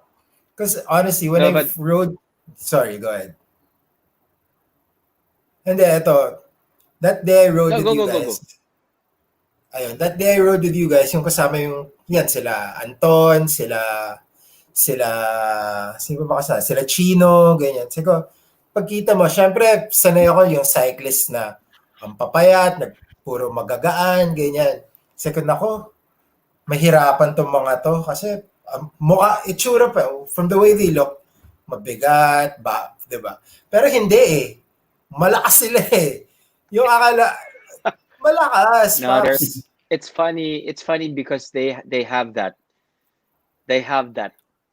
Because honestly, when I rode... Sorry, go ahead. Hindi, ito. That day I rode with you guys. Ayun, that day I rode with you guys, yung kasama sila Anton, sila sino ba kasama? Sila Chino, ganyan. Siko, pagkita mo, syempre, sanay ako yung cyclist na ang papayat, puro magagaan, ganyan. Second ako, mahirapan tong mga to kasi itsura pa, from the way they look, mabigat, diba? Pero hindi eh. Malakas sila eh. Yung akala, malakas. No, it's funny because they have that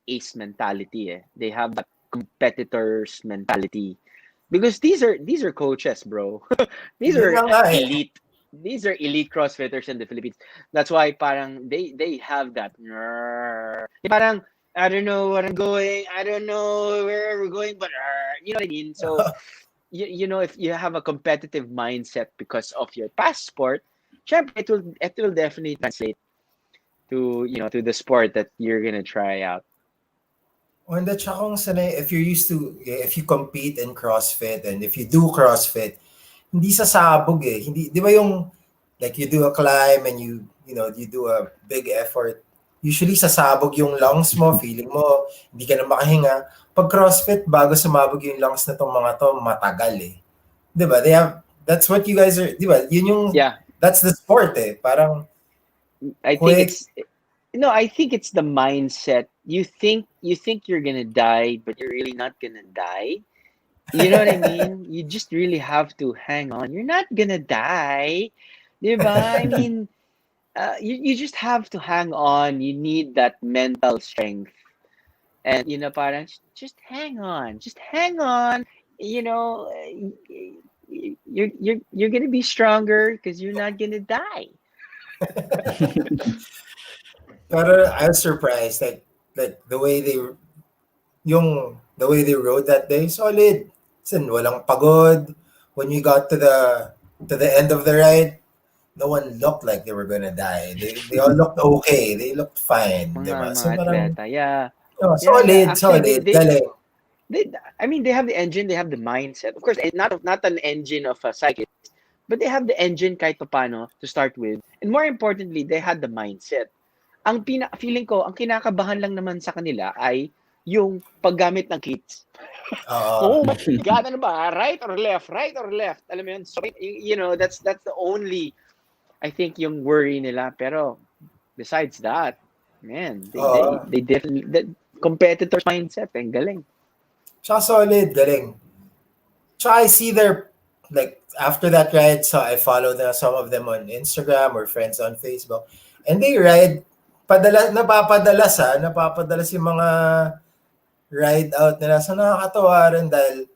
ace mentality. They have that competitors mentality. Because these are coaches, bro. These are elite. These are elite CrossFitters in the Philippines. That's why parang they have that. Parang I don't know what I'm going. I don't know where we're going, but you know what I mean. So if you have a competitive mindset because of your past sport, syempre it will definitely translate to the sport that you're gonna try out. And that's kung sanay, if you compete in CrossFit and if you do CrossFit, hindi sasabog eh. Hindi, di ba yung, like you do a climb and you do a big effort, usually sasabog yung lungs mo, feeling mo, hindi ka na makahinga. Pag CrossFit, bago sumabog yung lungs na tong mga to, matagal eh. Di ba? That's what you guys are, di ba? Yun yung, that's the sport eh. Parang, I think it's the mindset. You think you're gonna die, but you're really not gonna die. You know what I mean? You just really have to hang on. You're not gonna die, diba? I mean, you just have to hang on. You need that mental strength, and parang just hang on, you're gonna be stronger because you're not gonna die. Pero I was surprised like the way they rode that day, solid. Listen, walang pagod. When we got to the end of the ride, no one looked like they were gonna die. They all looked okay. They looked fine. Diba? So parang, solid, galing. They have the engine, they have the mindset. Of course, not an engine of a cyclist, but they have the engine kahit paano to start with. And more importantly, they had the mindset. Feeling ko, ang kinakabahan lang naman sa kanila ay yung paggamit ng kits. Oh my God, ano ba? Right or left? Alam mo yun? So, that's the only, I think, yung worry nila. Pero, besides that, man, they definitely, the competitor's mindset, ang galing. Tsaka solid, galing. Tsaka I see their, like, after that ride, so I follow some of them on Instagram or friends on Facebook, and they ride, napapadalas yung mga ride out nila. So nakakatawa rin dahil,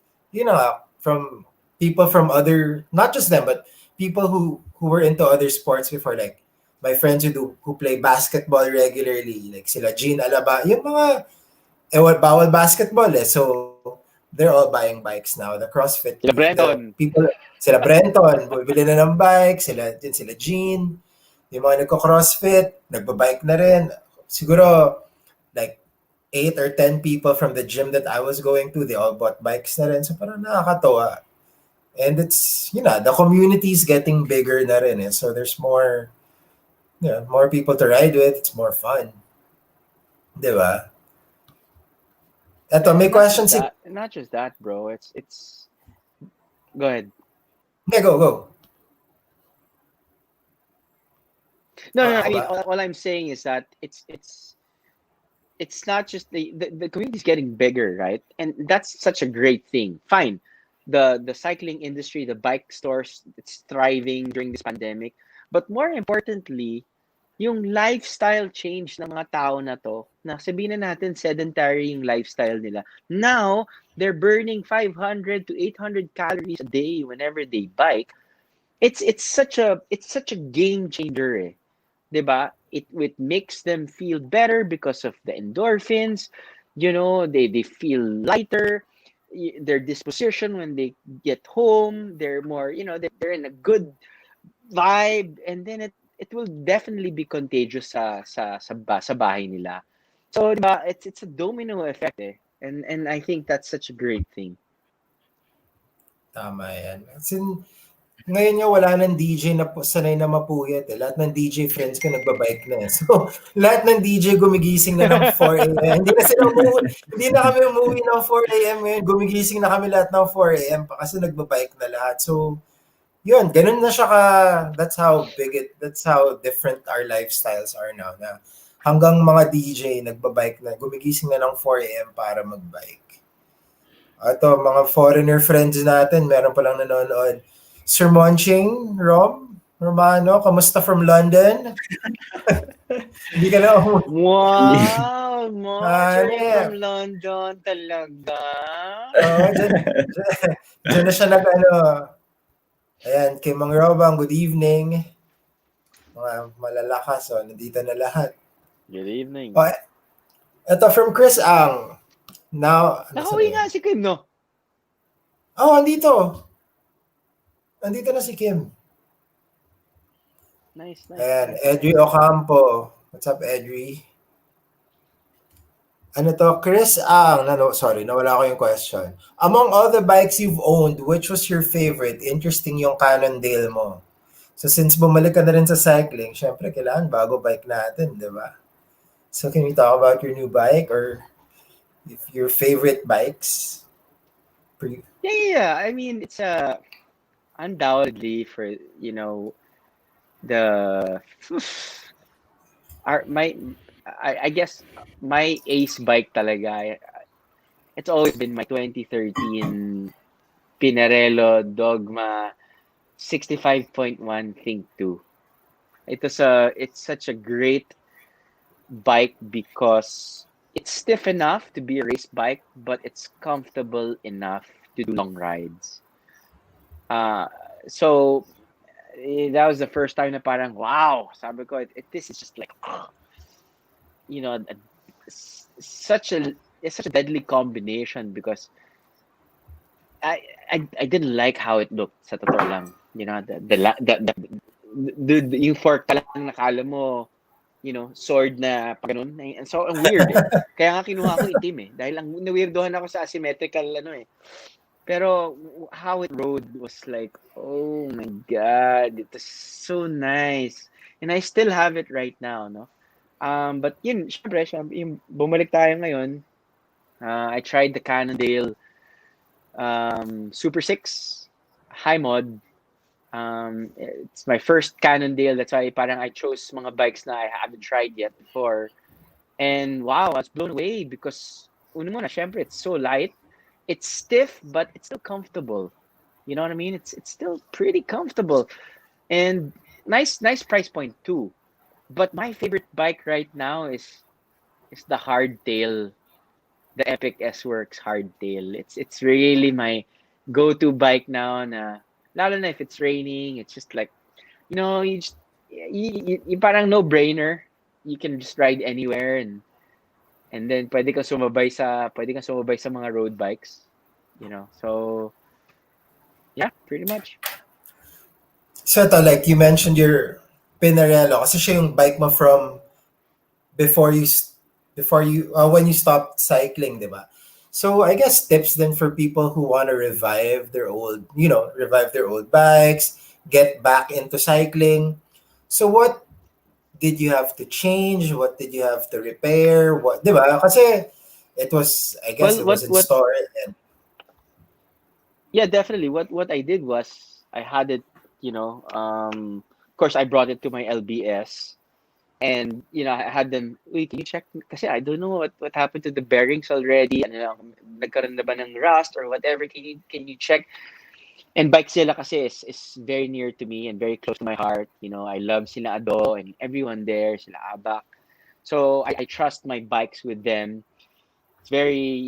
from people from other, not just them, but people who were into other sports before, like my friends who play basketball regularly, like sila Jean Alaba, yung mga, bawal basketball eh. So they're all buying bikes now. The CrossFit. Sila Brenton, bumili na ng bike, sila Jean, yung mga nagko-CrossFit, nagbabike na rin. Siguro, like, 8 or 10 people from the gym that I was going to, they all bought bikes na rin. So parang nakakatawa. And it's, the community is getting bigger na rin eh. So there's more, more people to ride with. It's more fun. Di ba? Eto, may And not question just si... that, not just that, bro. It's. Go ahead. Yeah, go. No. I Ako mean, ba? all I'm saying is that it's not just the community is getting bigger, right? And that's such a great thing. Fine, the cycling industry, the bike stores, it's thriving during this pandemic. But more importantly, yung lifestyle change ng mga tao na to, na sabihin na natin sedentary yung lifestyle nila. Now, they're burning 500 to 800 calories a day whenever they bike. It's such a game changer eh. 'Di ba? It makes them feel better because of the endorphins. They feel lighter. Their disposition when they get home, they're more, they're in a good vibe, and then it will definitely be contagious sa bahay nila. So, 'di ba? It's a domino effect eh. And I think that's such a great thing. Tama yan. As in, ngayon nga wala ng DJ na sanay na mapuyat eh. Lahat ng DJ friends ko nagbabike na eh. So, lahat ng DJ gumigising na ng 4 a.m. Hindi na kami umuwi ng 4 a.m. ngayon. Gumigising na kami lahat ng 4 a.m. pa kasi nagbabike na lahat. So, yun, ganun na siya that's how different our lifestyles are now. Na hanggang mga DJ nagbabike na, gumigising na ng 4 a.m. para magbike. Ito, mga foreigner friends natin, meron palang nanonood. Sir Monching, Romano, kamusta from London? Hindi ka na umuwi. Wow! Marjorie yeah. from London talaga? Oo, dyan na siya ayan, kay Mang Robang, good evening. Mga malalakas, nandito na lahat. Good evening. Ito, from Chris Ang. Now, Nakauwi nga si Kim, no? andito. Andito na si Kim. Nice. Ayan, Edri Ocampo. What's up, Edri? Ano to? Chris Ang. Sorry, nawala ko yung question. Among all the bikes you've owned, which was your favorite? Interesting yung Cannondale mo. So since bumalik ka na rin sa cycling, syempre kailangan bago bike natin, di ba? So can we talk about your new bike or if your favorite bikes? Yeah. I mean, it's undoubtedly for the I guess my ace bike talaga. It's always been my 2013 Pinarello Dogma 65.1 Think 2. It's such a great bike because it's stiff enough to be a race bike, but it's comfortable enough to do long rides. So that was the first time na parang wow, sabi ko, this is just like such a deadly combination because I didn't like how it looked sa totoo lang. The yung fork pa lang nakala mo sword na pa ganun. So, ang weird eh. Kaya nga kinuha ko itim eh. Dahil ang na-weirdohan ako sa asymmetrical eh. Pero how it rode was like, oh my God, it was so nice. And I still have it right now, no? But syempre, yung bumalik tayo ngayon, I tried the Cannondale Super 6 High Mod. It's my first Cannondale. That's why parang I chose mga bikes na I haven't tried yet before. And wow, I was blown away because una muna, syempre, it's so light. It's stiff, but it's still comfortable. You know what I mean? It's still pretty comfortable. And nice price point too. But my favorite bike right now is the hardtail, the Epic S-Works hardtail. It's really my go-to bike now na lalo na if it's raining, it's just like, you parang no-brainer. You can just ride anywhere and then pwede kang sumabay sa mga road bikes, So yeah, pretty much. So ito, like you mentioned your Pinarello kasi siya yung bike mo from before you before you when you stopped cycling, diba? So I guess tips then for people who want to revive their old bikes, get back into cycling. So what did you have to change? What did you have to repair? What, diba? Kasi I guess Well, it was in what store. And, yeah, definitely. What I did was I had it, of course I brought it to my LBS. And I had them, wait, can you check? Kasi I don't know what happened to the bearings already. Ano lang, nagkaroon na ba ng rust or whatever? Can you check? And Bike Sila kasi is very near to me and very close to my heart. I love sila Ado and everyone there, sila Abak. So I trust my bikes with them. It's very,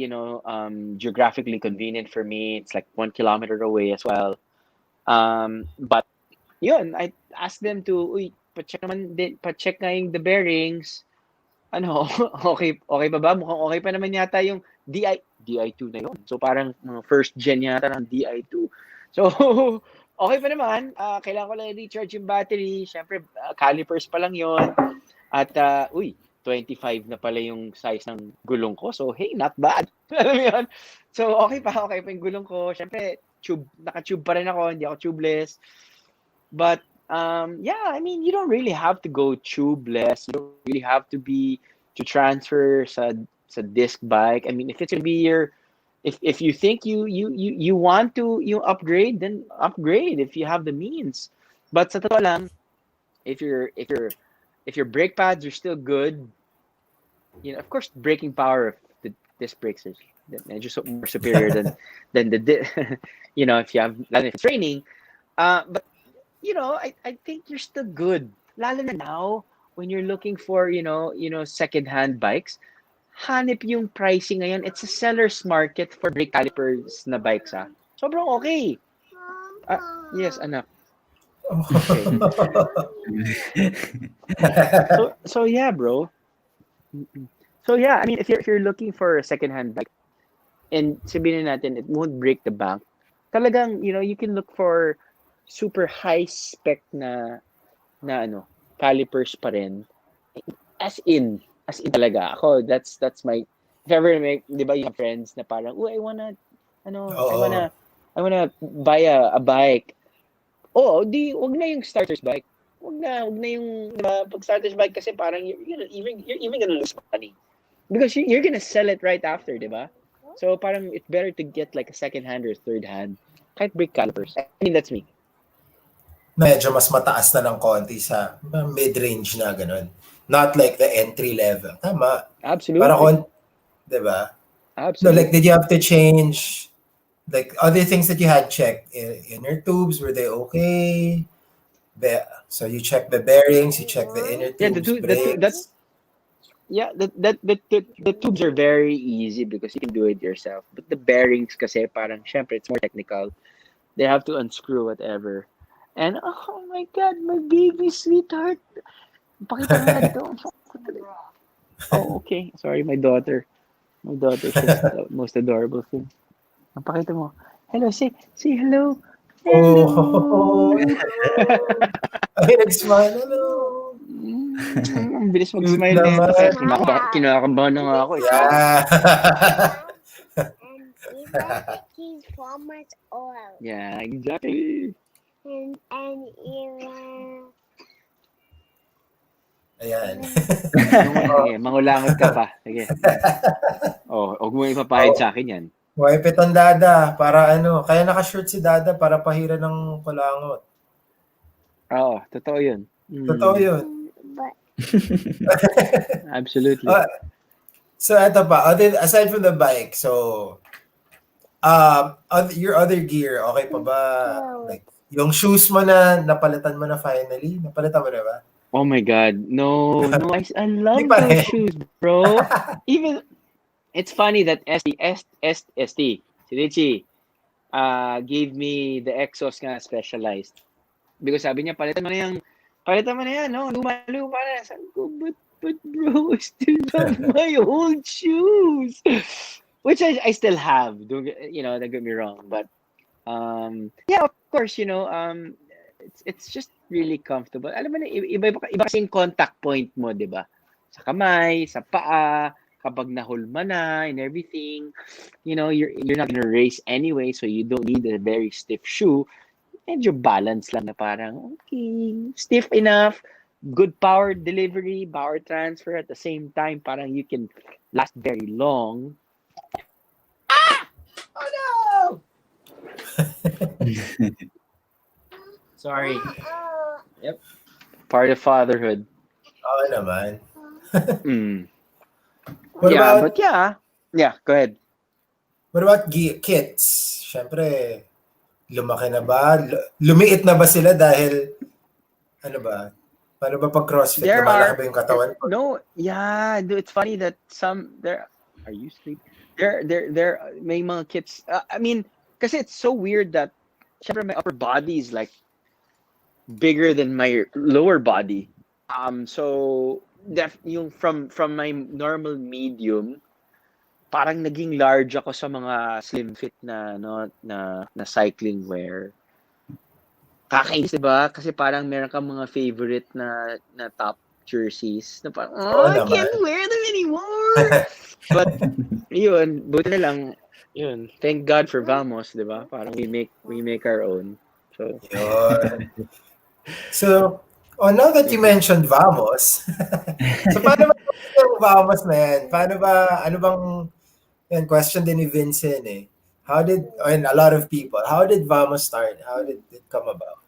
geographically convenient for me. It's like 1 kilometer away as well. But yun, I asked them to, uy, pa-check nga yung the bearings. Ano, okay pa ba? Mukhang okay pa naman yata yung DI2 na yun. So parang first gen yata ng DI2. So, okay pa naman. Kailangan ko lang i-recharge yung battery. Siyempre, calipers pa lang yon. At, 25 na pala yung size ng gulong ko. So, hey, not bad. Alam mo yun? So, okay pa yung gulong ko. Siyempre, naka-tube pa rin ako. Hindi ako tubeless. But, yeah, I mean, you don't really have to go tubeless. You don't really have to transfer sa disc bike. I mean, if it's gonna be if you think you want to upgrade, then upgrade if you have the means. But sa totoo lang, if your brake pads are still good, of course, braking power of the disc brakes is just more superior than if you have, if it's raining. But I think you're still good. Lalo na now when you're looking for second-hand bikes. Hanip yung pricing ngayon. It's a seller's market for brake calipers na bikes, ah. Sobrang okay. Yes, anak. Okay. So yeah, bro. So yeah, I mean, if you're looking for a second-hand bike, and sabihin natin, it won't break the bank. Talagang, you can look for super high spec na calipers pa rin. As in talaga. Ako, that's my, if ever make, di ba, you have friends na parang, I wanna buy a bike. Wag na yung starter's bike. Wag na yung, diba, pag starter's bike kasi parang you're even gonna lose money. Because you're gonna sell it right after, di ba? So parang it's better to get like a second hand or third hand. Kahit brake calipers. I mean, that's me. medyo mas mataas na ng konti sa mid-range na ganun. Not like the entry level. Tama. Absolutely. Para diba? Absolutely. No, like, did you have to change, like, other things that you had checked? Inner tubes, were they okay? So you check the bearings, you check the inner tubes, brakes. The tubes are very easy because you can do it yourself. But the bearings kasi parang, syempre, it's more technical. They have to unscrew whatever. And, oh my God, my baby sweetheart. Pakita nga ito. Oh, okay. Sorry, my daughter. My daughter, she's the most adorable thing. Pakita mo. Hello, say hello. Hello. Ay, nag-smile. Hello. Ang bilis mag-smile na ito. Kinakabahan na nga ako. Yeah. And even he's 4 months old. Yeah, exactly. And even Ayan. Sige, mangulangot ka pa. Sige. Huwag mo ipapahid sa akin yan. Wipit ang dada para kaya naka-shirt si dada para pahira ng kulangot. Oo, totoo yun. Totoo yun. but Absolutely. So eto pa, aside from the bike, so your other gear, okay pa ba? Like, yung shoes mo napalitan mo na finally? Napalitan mo na ba? Oh my God. No, I love Di pa rin. those shoes, bro. Even, it's funny that ST, si Richie, gave me the Exos nga specialized. Because sabi niya, palitan mo na yan, no? Luma na. Sabi ko, but bro, I still love my old shoes. Which I still have. Don't get me wrong. But, yeah, of course, it's just really comfortable. Alam mo na, iba kasi yung contact point mo, di ba? sa kamay, sa paa, kapag nahulma na and everything, you're not gonna race anyway, so you don't need a very stiff shoe. Medyo balance lang na parang, okay, stiff enough, good power delivery, power transfer at the same time, parang you can last very long. Oh no! Sorry. Yep. Part of fatherhood. Oo naman. What about... Yeah, go ahead. What about kits? Siyempre, lumaki na ba? Lumiit na ba sila dahil, ano ba? Paano ba pag CrossFit? Lumalaki ba yung katawan? No, yeah, it's funny that are you asleep? There may mga kits. I mean, kasi it's so weird that syempre my upper body is like bigger than my lower body. So yung from my normal medium, parang naging large ako sa mga slim fit na cycling wear. Kakainis, diba? Kasi parang meron kang mga favorite na top jerseys na parang, I can't wear them anymore. But, yun, buti na lang, yun. Thank God for Vamos, diba? Parang we make our own. So, yun. So, now that you mentioned Vamos, so paano ba yung Vamos na yan? Paano ba, ano bang, yan, question din ni Vincent eh. And a lot of people, how did Vamos start? How did it come about?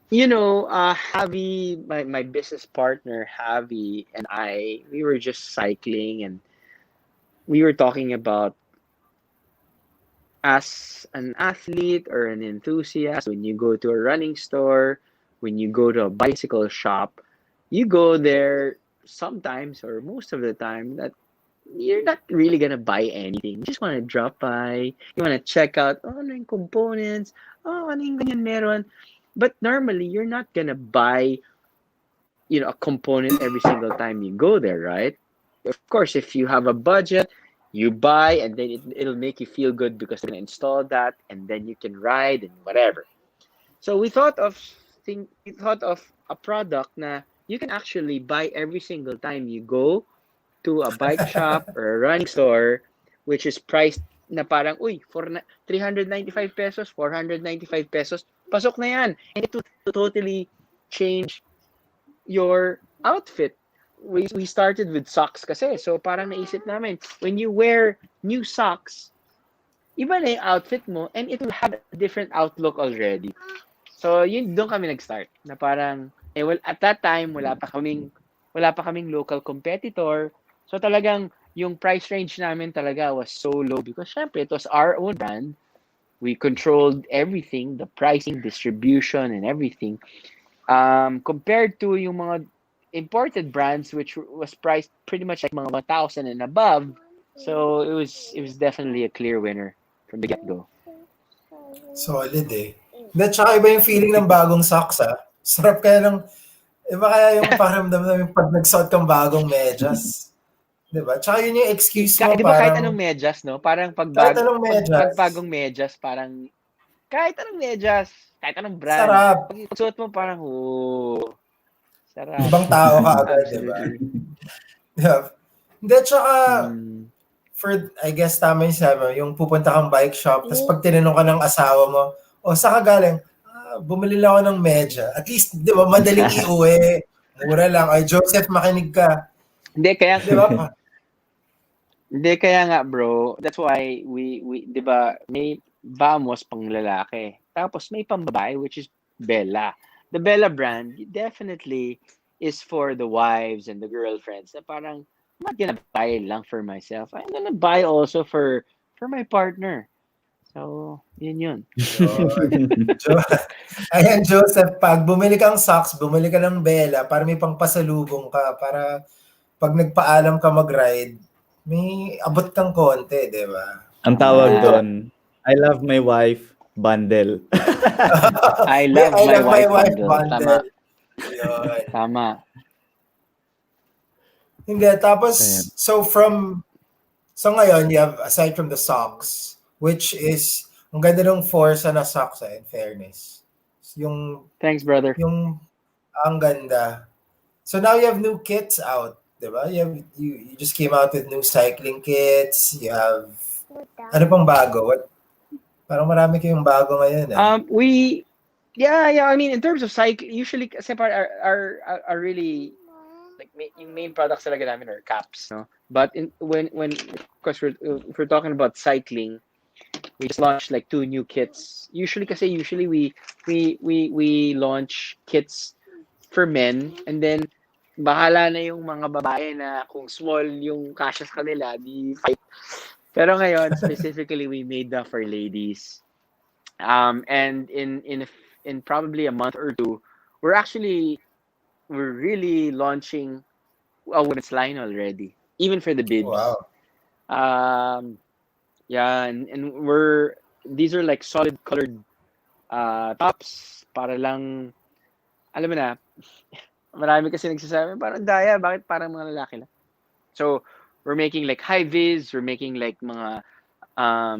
Javi, my business partner, Javi, and we were just cycling and we were talking about as an athlete or an enthusiast, when you go to a running store, when you go to a bicycle shop, you go there sometimes or most of the time that you're not really gonna buy anything. You just want to drop by. You want to check out, ano yung components, ano yung ganyan meron. But normally, you're not gonna buy, a component every single time you go there, right? Of course, if you have a budget, you buy and then it'll make you feel good because they're gonna install that and then you can ride and whatever. So we thought of a product na you can actually buy every single time you go to a bike shop or a running store, which is priced na parang, for 395 pesos, 495 pesos, pasok na yan. And it will totally change your outfit. We started with socks kasi. So parang naisip namin, when you wear new socks, iba na yung outfit mo and it will have a different outlook already. So doon kami nag-start. Na parang, at that time, wala pa kaming local competitor. So talagang yung price range namin talaga was so low because syempre it was our own brand. We controlled everything, the pricing, distribution, and everything. Compared to yung mga imported brands, which was priced pretty much like mga 1,000 and above. So it was definitely a clear winner from the get-go. Solid eh. Tsaka iba yung feeling ng bagong socks Sarap kaya iba kaya yung pakiramdam namin pag nagsuot kang bagong medyas. Diba? Tsaka yun yung excuse mo diba, parang... kahit anong medyas, no? Parang pag bagong medyas, parang kahit anong medyas, kahit anong brand. Sarap. Pag suot mo parang, sarap. Ibang tao ka agad, diba? Yeah. Hindi, tsaka, I guess tama yung sabi, yung pupunta kang bike shop, tapos pag tinanong ka ng asawa mo, saan ka galing? Bumili lang ako ng medya. At least, di ba, madaling iuwi. Mura lang. Ay, Joseph, makinig ka. Hindi, kaya... Di ba? Hindi, kaya nga, bro. That's why we di ba, may Vamos pang lalaki. Tapos may pambabae, which is Bella. The Bella brand definitely is for the wives and the girlfriends na parang, I'm not gonna buy lang for myself. I'm gonna buy also for my partner. So, yun. Ayan, Joseph, pag bumili kang socks, bumili ka ng Bella para may pangpasalubong ka, para pag nagpaalam ka mag-ride, may abot kang konti, di ba? Ang tawag doon, I love my wife bundle. I love my wife bundle. Yun. Tama. Hindi, tapos, so ngayon, you have, aside from the socks, which is, ang ganda ng Forza na socks, in fairness. Thanks, brother. Ang ganda. So now you have new kits out, diba? You just came out with new cycling kits. You have ano pang bago? What? Parang marami kayong bago ngayon ah. I mean, in terms of cycle, usually kasi are really like yung main products talaga namin are caps, no? But when of course if we're talking about cycling, we just launched like 2 new kits. Usually we launch kits for men, and then bahala na yung mga babae na kung small yung kasya sa kanila, di fight. Pero ngayon, specifically, we made that for ladies. And in probably a month or two, we're really launching a women's line already, even for the bibs. Wow. Yeah, and these are like solid colored tops para lang, alam mo na, marami kasi nagsasabi, parang daya, bakit parang mga lalaki lang? So, we're making like high vis, we're making like mga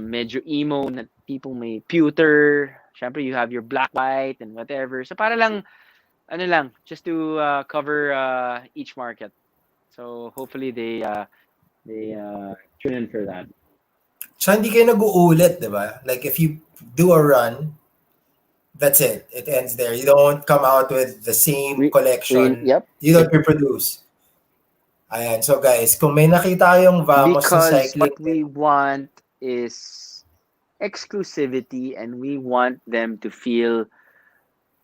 medyo emo na tipong may pewter. Syempre, you have your black, white, and whatever. So, para lang, ano lang, just to cover each market. So, hopefully they tune in for that. So hindi kayo nag-uulit, diba? Like if you do a run, that's it. It ends there. You don't come out with the same collection. Yep. You don't reproduce. Ayan. So guys, kung may nakita kayong Vamos na Because cycling what we want is exclusivity, and we want them to feel,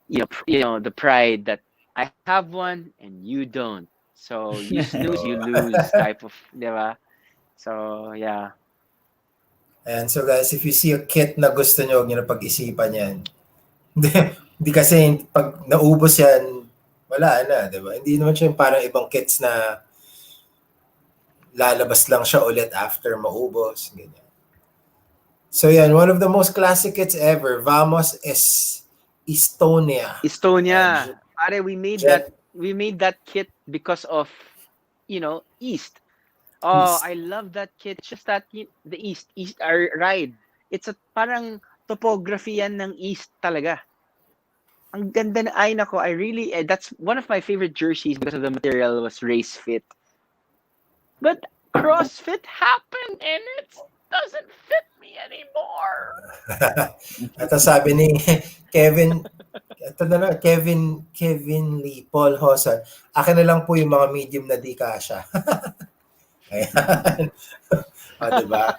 you know, the pride that I have one and you don't. So you snooze, you lose type of, diba? So yeah. Ayan, so guys, if you see a kit na gusto nyo, huwag nyo na pag-isipan yan. Hindi kasi pag naubos yan, wala na, di ba? Hindi naman siya yung parang ibang kits na lalabas lang siya ulit after maubos. Ganyan. So yan, one of the most classic kits ever, Vamos is Estonia. Estonia. And Pare, we made that kit because of, you know, East. Oh, East. I love that kit. It's just that the East our ride. It's a parang topography yan ng East talaga. Ang ganda na, ay nako, I really, that's one of my favorite jerseys because of the material was race fit. But CrossFit happened and it doesn't fit me anymore. Ito sabi ni Kevin, ito na lang, Kevin Lee, Paul Hosan, akin na lang po yung mga medium na di kasha. Ayan. O, diba?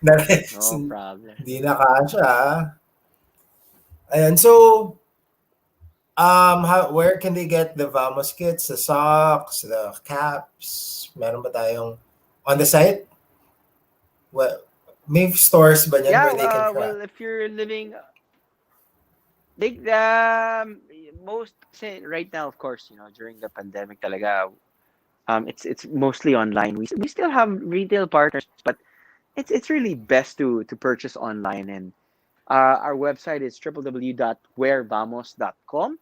No problem. Di na kasha. Ayan, so, where can they get the Vamos kits, the socks, the caps? Meron ba tayong on the site? Well, may stores ba niyan where they can shop? Well, if you're living, they most say right now, of course, you know, during the pandemic talaga, it's mostly online. We still have retail partners, but it's really best to purchase online, and our website is www.wearvamos.com.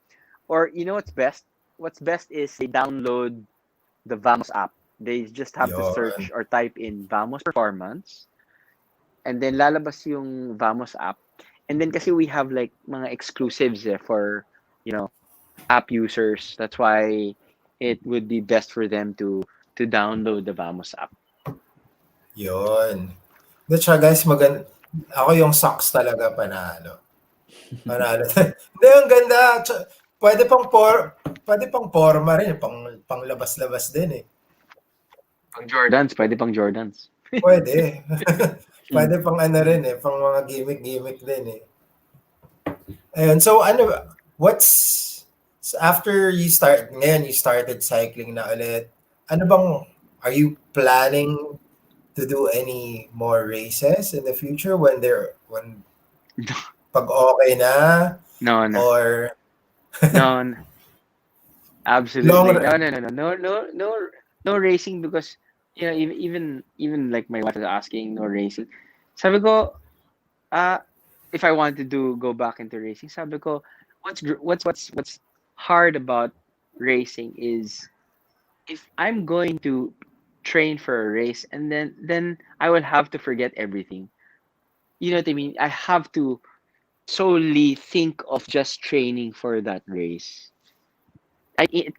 Or you know what's best? What's best is they download the Vamos app. They just have to search or type in Vamos Performance, and then lalabas yung Vamos app. And then kasi we have like mga exclusives for, you know, app users. That's why it would be best for them to download the Vamos app. Yun. That's why guys, ako yung socks talaga panalo. Panalo. Hindi, ang ganda. Pwede pang forma rin, pang labas-labas din eh. Pwede pang Jordans. Pwede. Pwede pang ano rin eh, pang mga gimmick din eh. Ayun, so after you started cycling na ulit, are you planning to do any more races in the future when pag okay na? No. Or No. Absolutely. No racing, because you know, even like my wife is asking, no racing. Sabi ko, if I want to go back into racing, sabi ko, what's hard about racing is if I'm going to train for a race and then I will have to forget everything. You know what I mean? I have to solely think of just training for that race. I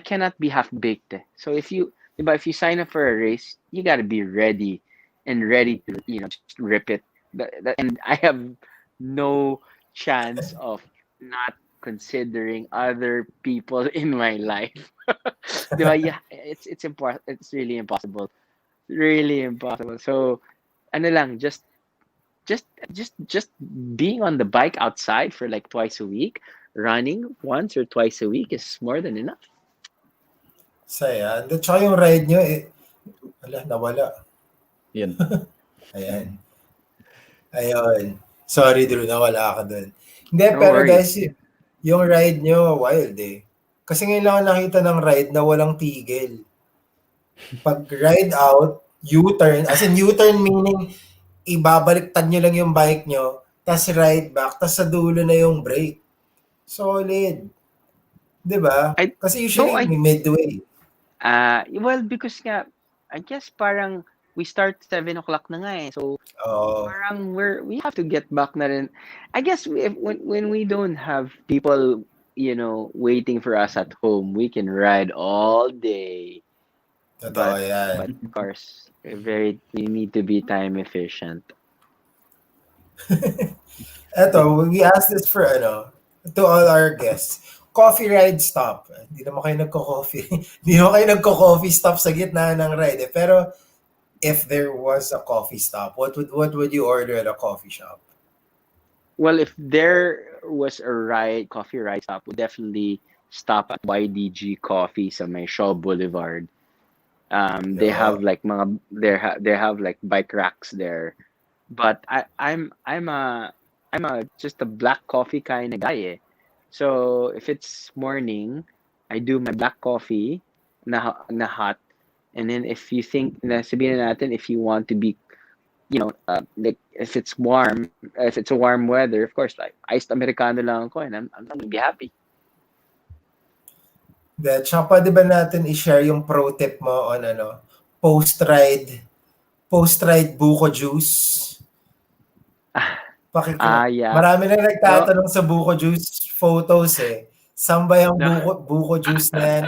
cannot be half baked. So if you if you sign up for a race, you got to be ready and ready to just rip it. And I have no chance of not considering other people in my life. Yeah, it's important. It's really impossible. Really impossible. So ano lang, just being on the bike outside for like twice a week, running once or twice a week is more than enough. Saya. And tsaka yung ride nyo, nawala. Yun. Ayan. Ayun. Sorry, Drew, nawala ka dun. Hindi, No pero worries. guys, yung ride nyo, wild eh. Kasi ngayon lang ako nakita ng ride na walang tigil. Pag ride out, U-turn, as in U-turn meaning ibabaliktad nyo lang yung bike nyo, tas ride back, tas sa dulo na yung brake. Solid. 'Di ba? I Kasi no, usually may midway. well, because nga, I guess parang we start 7 o'clock na nga eh. So Oo. parang we have to get back na rin. I guess when we don't have people, waiting for us at home, we can ride all day. Totoo But yan. of course, you need to be time efficient. Eto, we asked this for to all our guests. Coffee ride stop. Hindi naman kayo nagko-coffee. Hindi naman kayo nagko-coffee stop sa gitna ng ride. Pero if there was a coffee stop, what would you order at a coffee shop? Well, if there was a coffee ride stop, we definitely stop at YDG Coffee sa may Shaw Boulevard. They Yeah. have like they have like bike racks there. But I'm a just a black coffee kind of guy. So if it's morning, I do my black coffee na hot. And then if you think na sabihin na natin if you want to be like if it's a warm weather, of course, like iced americano lang ako and I'm gonna be happy. Tsaka pwede ba natin i-share yung pro tip mo on post-ride buko juice? Yeah. Marami na No, nagtatanong sa buko juice photos eh. Saan ba yung no. buko juice na yan?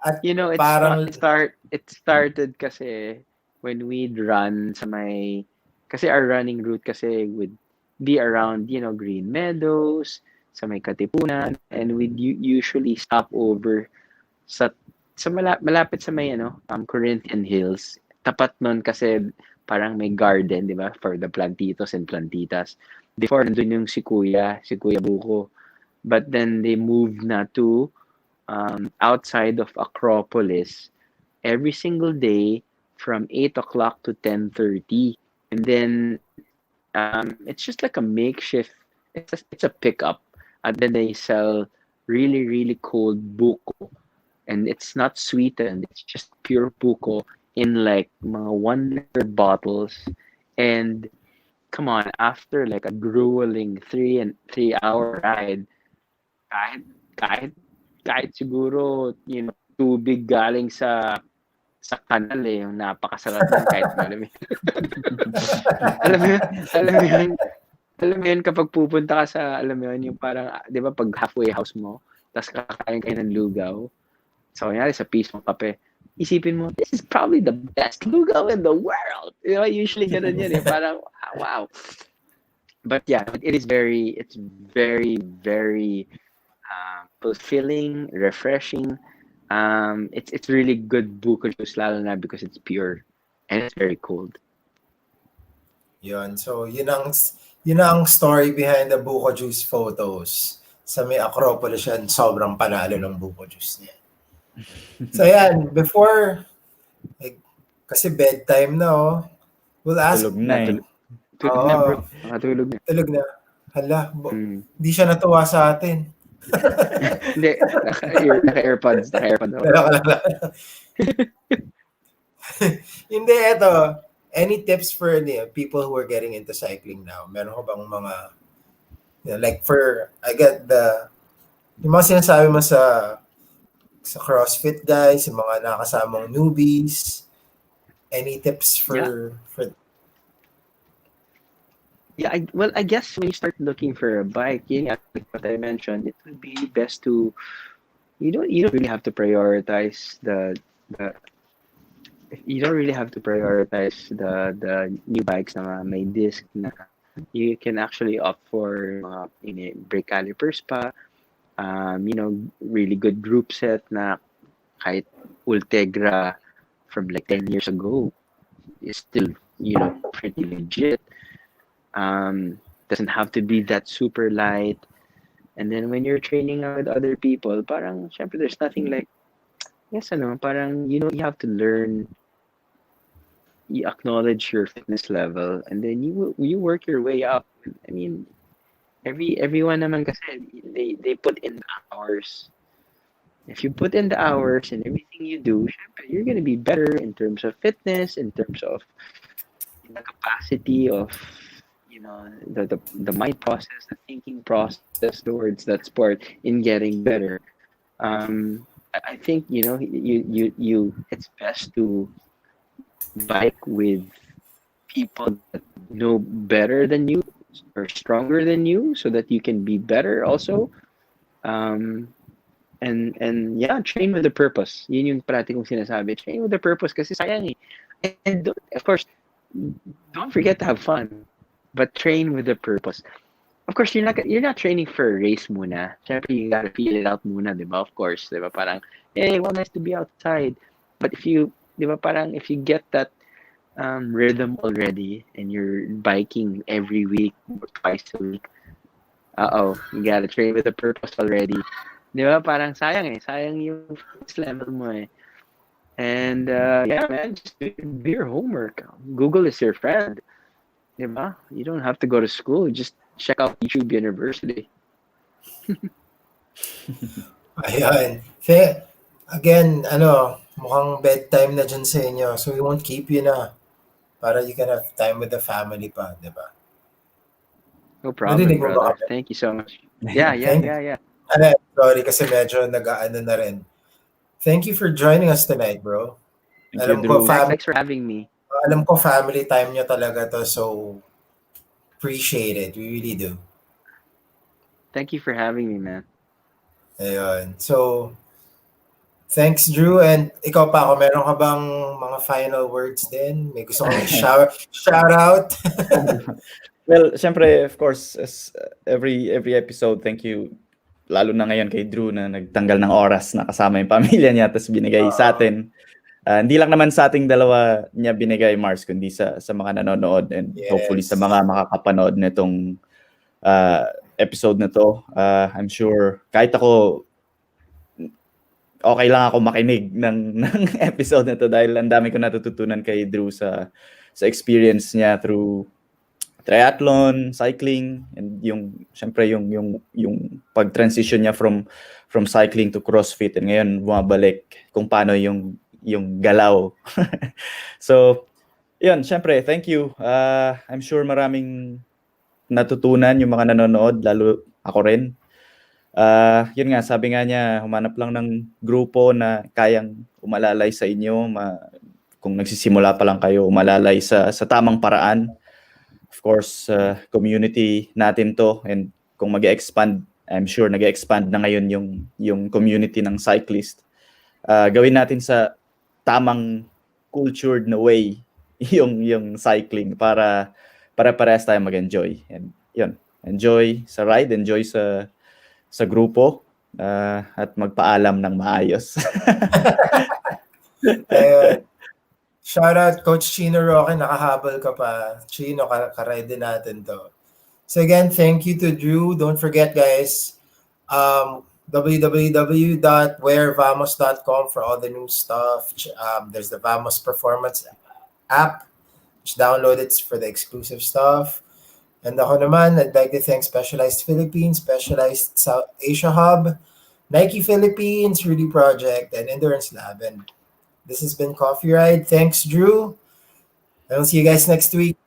At parang, It started kasi when we'd run kasi our running route kasi would be around, Green Meadows, sa may Katipunan, and we'd usually stop over sa malapit sa may Corinthian Hills. Tapat nun kasi parang may garden, di ba, for the plantitos and plantitas. Before, nandun yung si Kuya Buko. But then they moved na to outside of Acropolis every single day from 8 o'clock to 10:30. And then it's just like a makeshift, it's a pickup. And then they sell really, really cold buko. And it's not sweetened, it's just pure buko in like mga 1 liter bottles. And come on, after like a grueling 3 hour ride, kahit kahit kahit siguro tubig galing sa kanal yung napakasarap nun kahit malamig. alam mo yun, alam mo yun, alam mo yun kapag pupunta ka sa yung parang 'di ba pag halfway house mo tapos kakain kayo ng lugaw. So kunyari sa piece mong kape, isipin mo, this is probably the best lugaw in the world. Usually ganun yun parang wow. But yeah, it's very, very fulfilling, refreshing. It's really good buko juice lalo na because it's pure and it's very cold. yun. So, yun ang story behind the buko juice photos. Sa may Acropolis yan, sobrang panalo ng buko juice niya. So, yan. Before, kasi bedtime na, we'll ask. Tulog na eh. Tulog na bro. Nakatulog na. Tulog na. Hala, di siya natuwa sa atin. Hindi, naka-AirPods ako. Hindi, eto. Any tips for people who are getting into cycling now? Meron ko bang mga, like I get yung mga sinasabi mo sa CrossFit guys, yung mga nakasamang newbies. Any tips for Yeah, I guess when you start looking for a bike, like what I mentioned, it would be best to you don't really have to prioritize the you don't really have to prioritize the new bikes na may disc na. You can actually opt for brake calipers pa, really good group set na kahit Ultegra from like 10 years ago is still, pretty legit. Doesn't have to be that super light. And then when you're training out with other people, parang syempre there's nothing like, yes, parang, you have to learn, you acknowledge your fitness level, and then you work your way up. I mean, everyone naman kasi, they put in the hours. If you put in the hours and everything you do, syempre, you're gonna be better in terms of fitness, in terms of the capacity of, the mind process, the thinking process towards that sport in getting better. I think it's best to bike with people that know better than you or stronger than you, so that you can be better also. And yeah, train with a purpose. Yun yung parati kong sinasabi. Train with a purpose kasi sayang eh. And of course, don't forget to have fun, but train with a purpose. Of course, you're not training for a race muna. Siyempre, you gotta feel it out muna, di ba? Of course, di ba? Parang, hey, well, nice to be outside. But di ba, parang if you get that rhythm already and you're biking every week or twice a week, you gotta train with a purpose already. Di ba? Parang sayang eh. Sayang yung fitness level mo eh. And yeah, man, just do your homework. Google is your friend. Di ba? You don't have to go to school. Just check out YouTube University. Ayan. Again, mukhang bedtime na dyan sa inyo. So we won't keep you na. Para you can have time with the family pa, di ba? No problem, Narinig mo ba brother. kami? Thank you so much. Yeah. Sorry kasi medyo nag-aano na rin. Thank you for joining us tonight, bro. Thank you, Alam ko, Drew. Thanks for having me. family time nyo talaga to, so appreciate it. We really do. Thank you for having me, man. Ayun. So, thanks, Drew. And ikaw pa, ako, meron ka bang mga final words din? May gusto kong shout out? Well, syempre, of course, as every episode, thank you. Lalo na ngayon kay Drew na nagtanggal ng oras na kasama yung pamilya niya tapos binigay sa atin. Hindi lang naman sa ating dalawa niya binigay, Mars, kundi sa mga nanonood and hopefully sa mga makakapanood nitong episode na to. I'm sure kahit ako okay lang ako makinig ng episode na to dahil ang dami ko natututunan kay Drew sa experience niya through triathlon, cycling, and yung pag-transition niya from cycling to CrossFit, and ngayon bumabalik kung paano yung galaw. So, yun, syempre, thank you. I'm sure maraming natutunan yung mga nanonood, lalo ako rin. Yun nga, sabi nga niya, humanap lang ng grupo na kayang umalalay sa inyo, kung nagsisimula pa lang kayo, umalalay sa tamang paraan. Of course, community natin to, and kung mag-expand, I'm sure nag-expand na ngayon yung community ng cyclist. Gawin natin sa tamang cultured na way yung cycling para parehas tayo mag-enjoy. And yun, enjoy sa ride, enjoy sa grupo, at magpaalam ng maayos. Shout out Coach Chino Roque, nakahabol ka pa. Chino, karide din natin to. So again, thank you to Drew. Don't forget, guys, www.wearvamos.com for all the new stuff. There's the Vamos Performance app. Just download it for the exclusive stuff. And ako naman, I'd like to thank Specialized Philippines, Specialized South Asia Hub, Nike Philippines, Rudy Project, and Endurance Lab. And this has been Coffee Ride. Thanks, Drew. And I'll see you guys next week.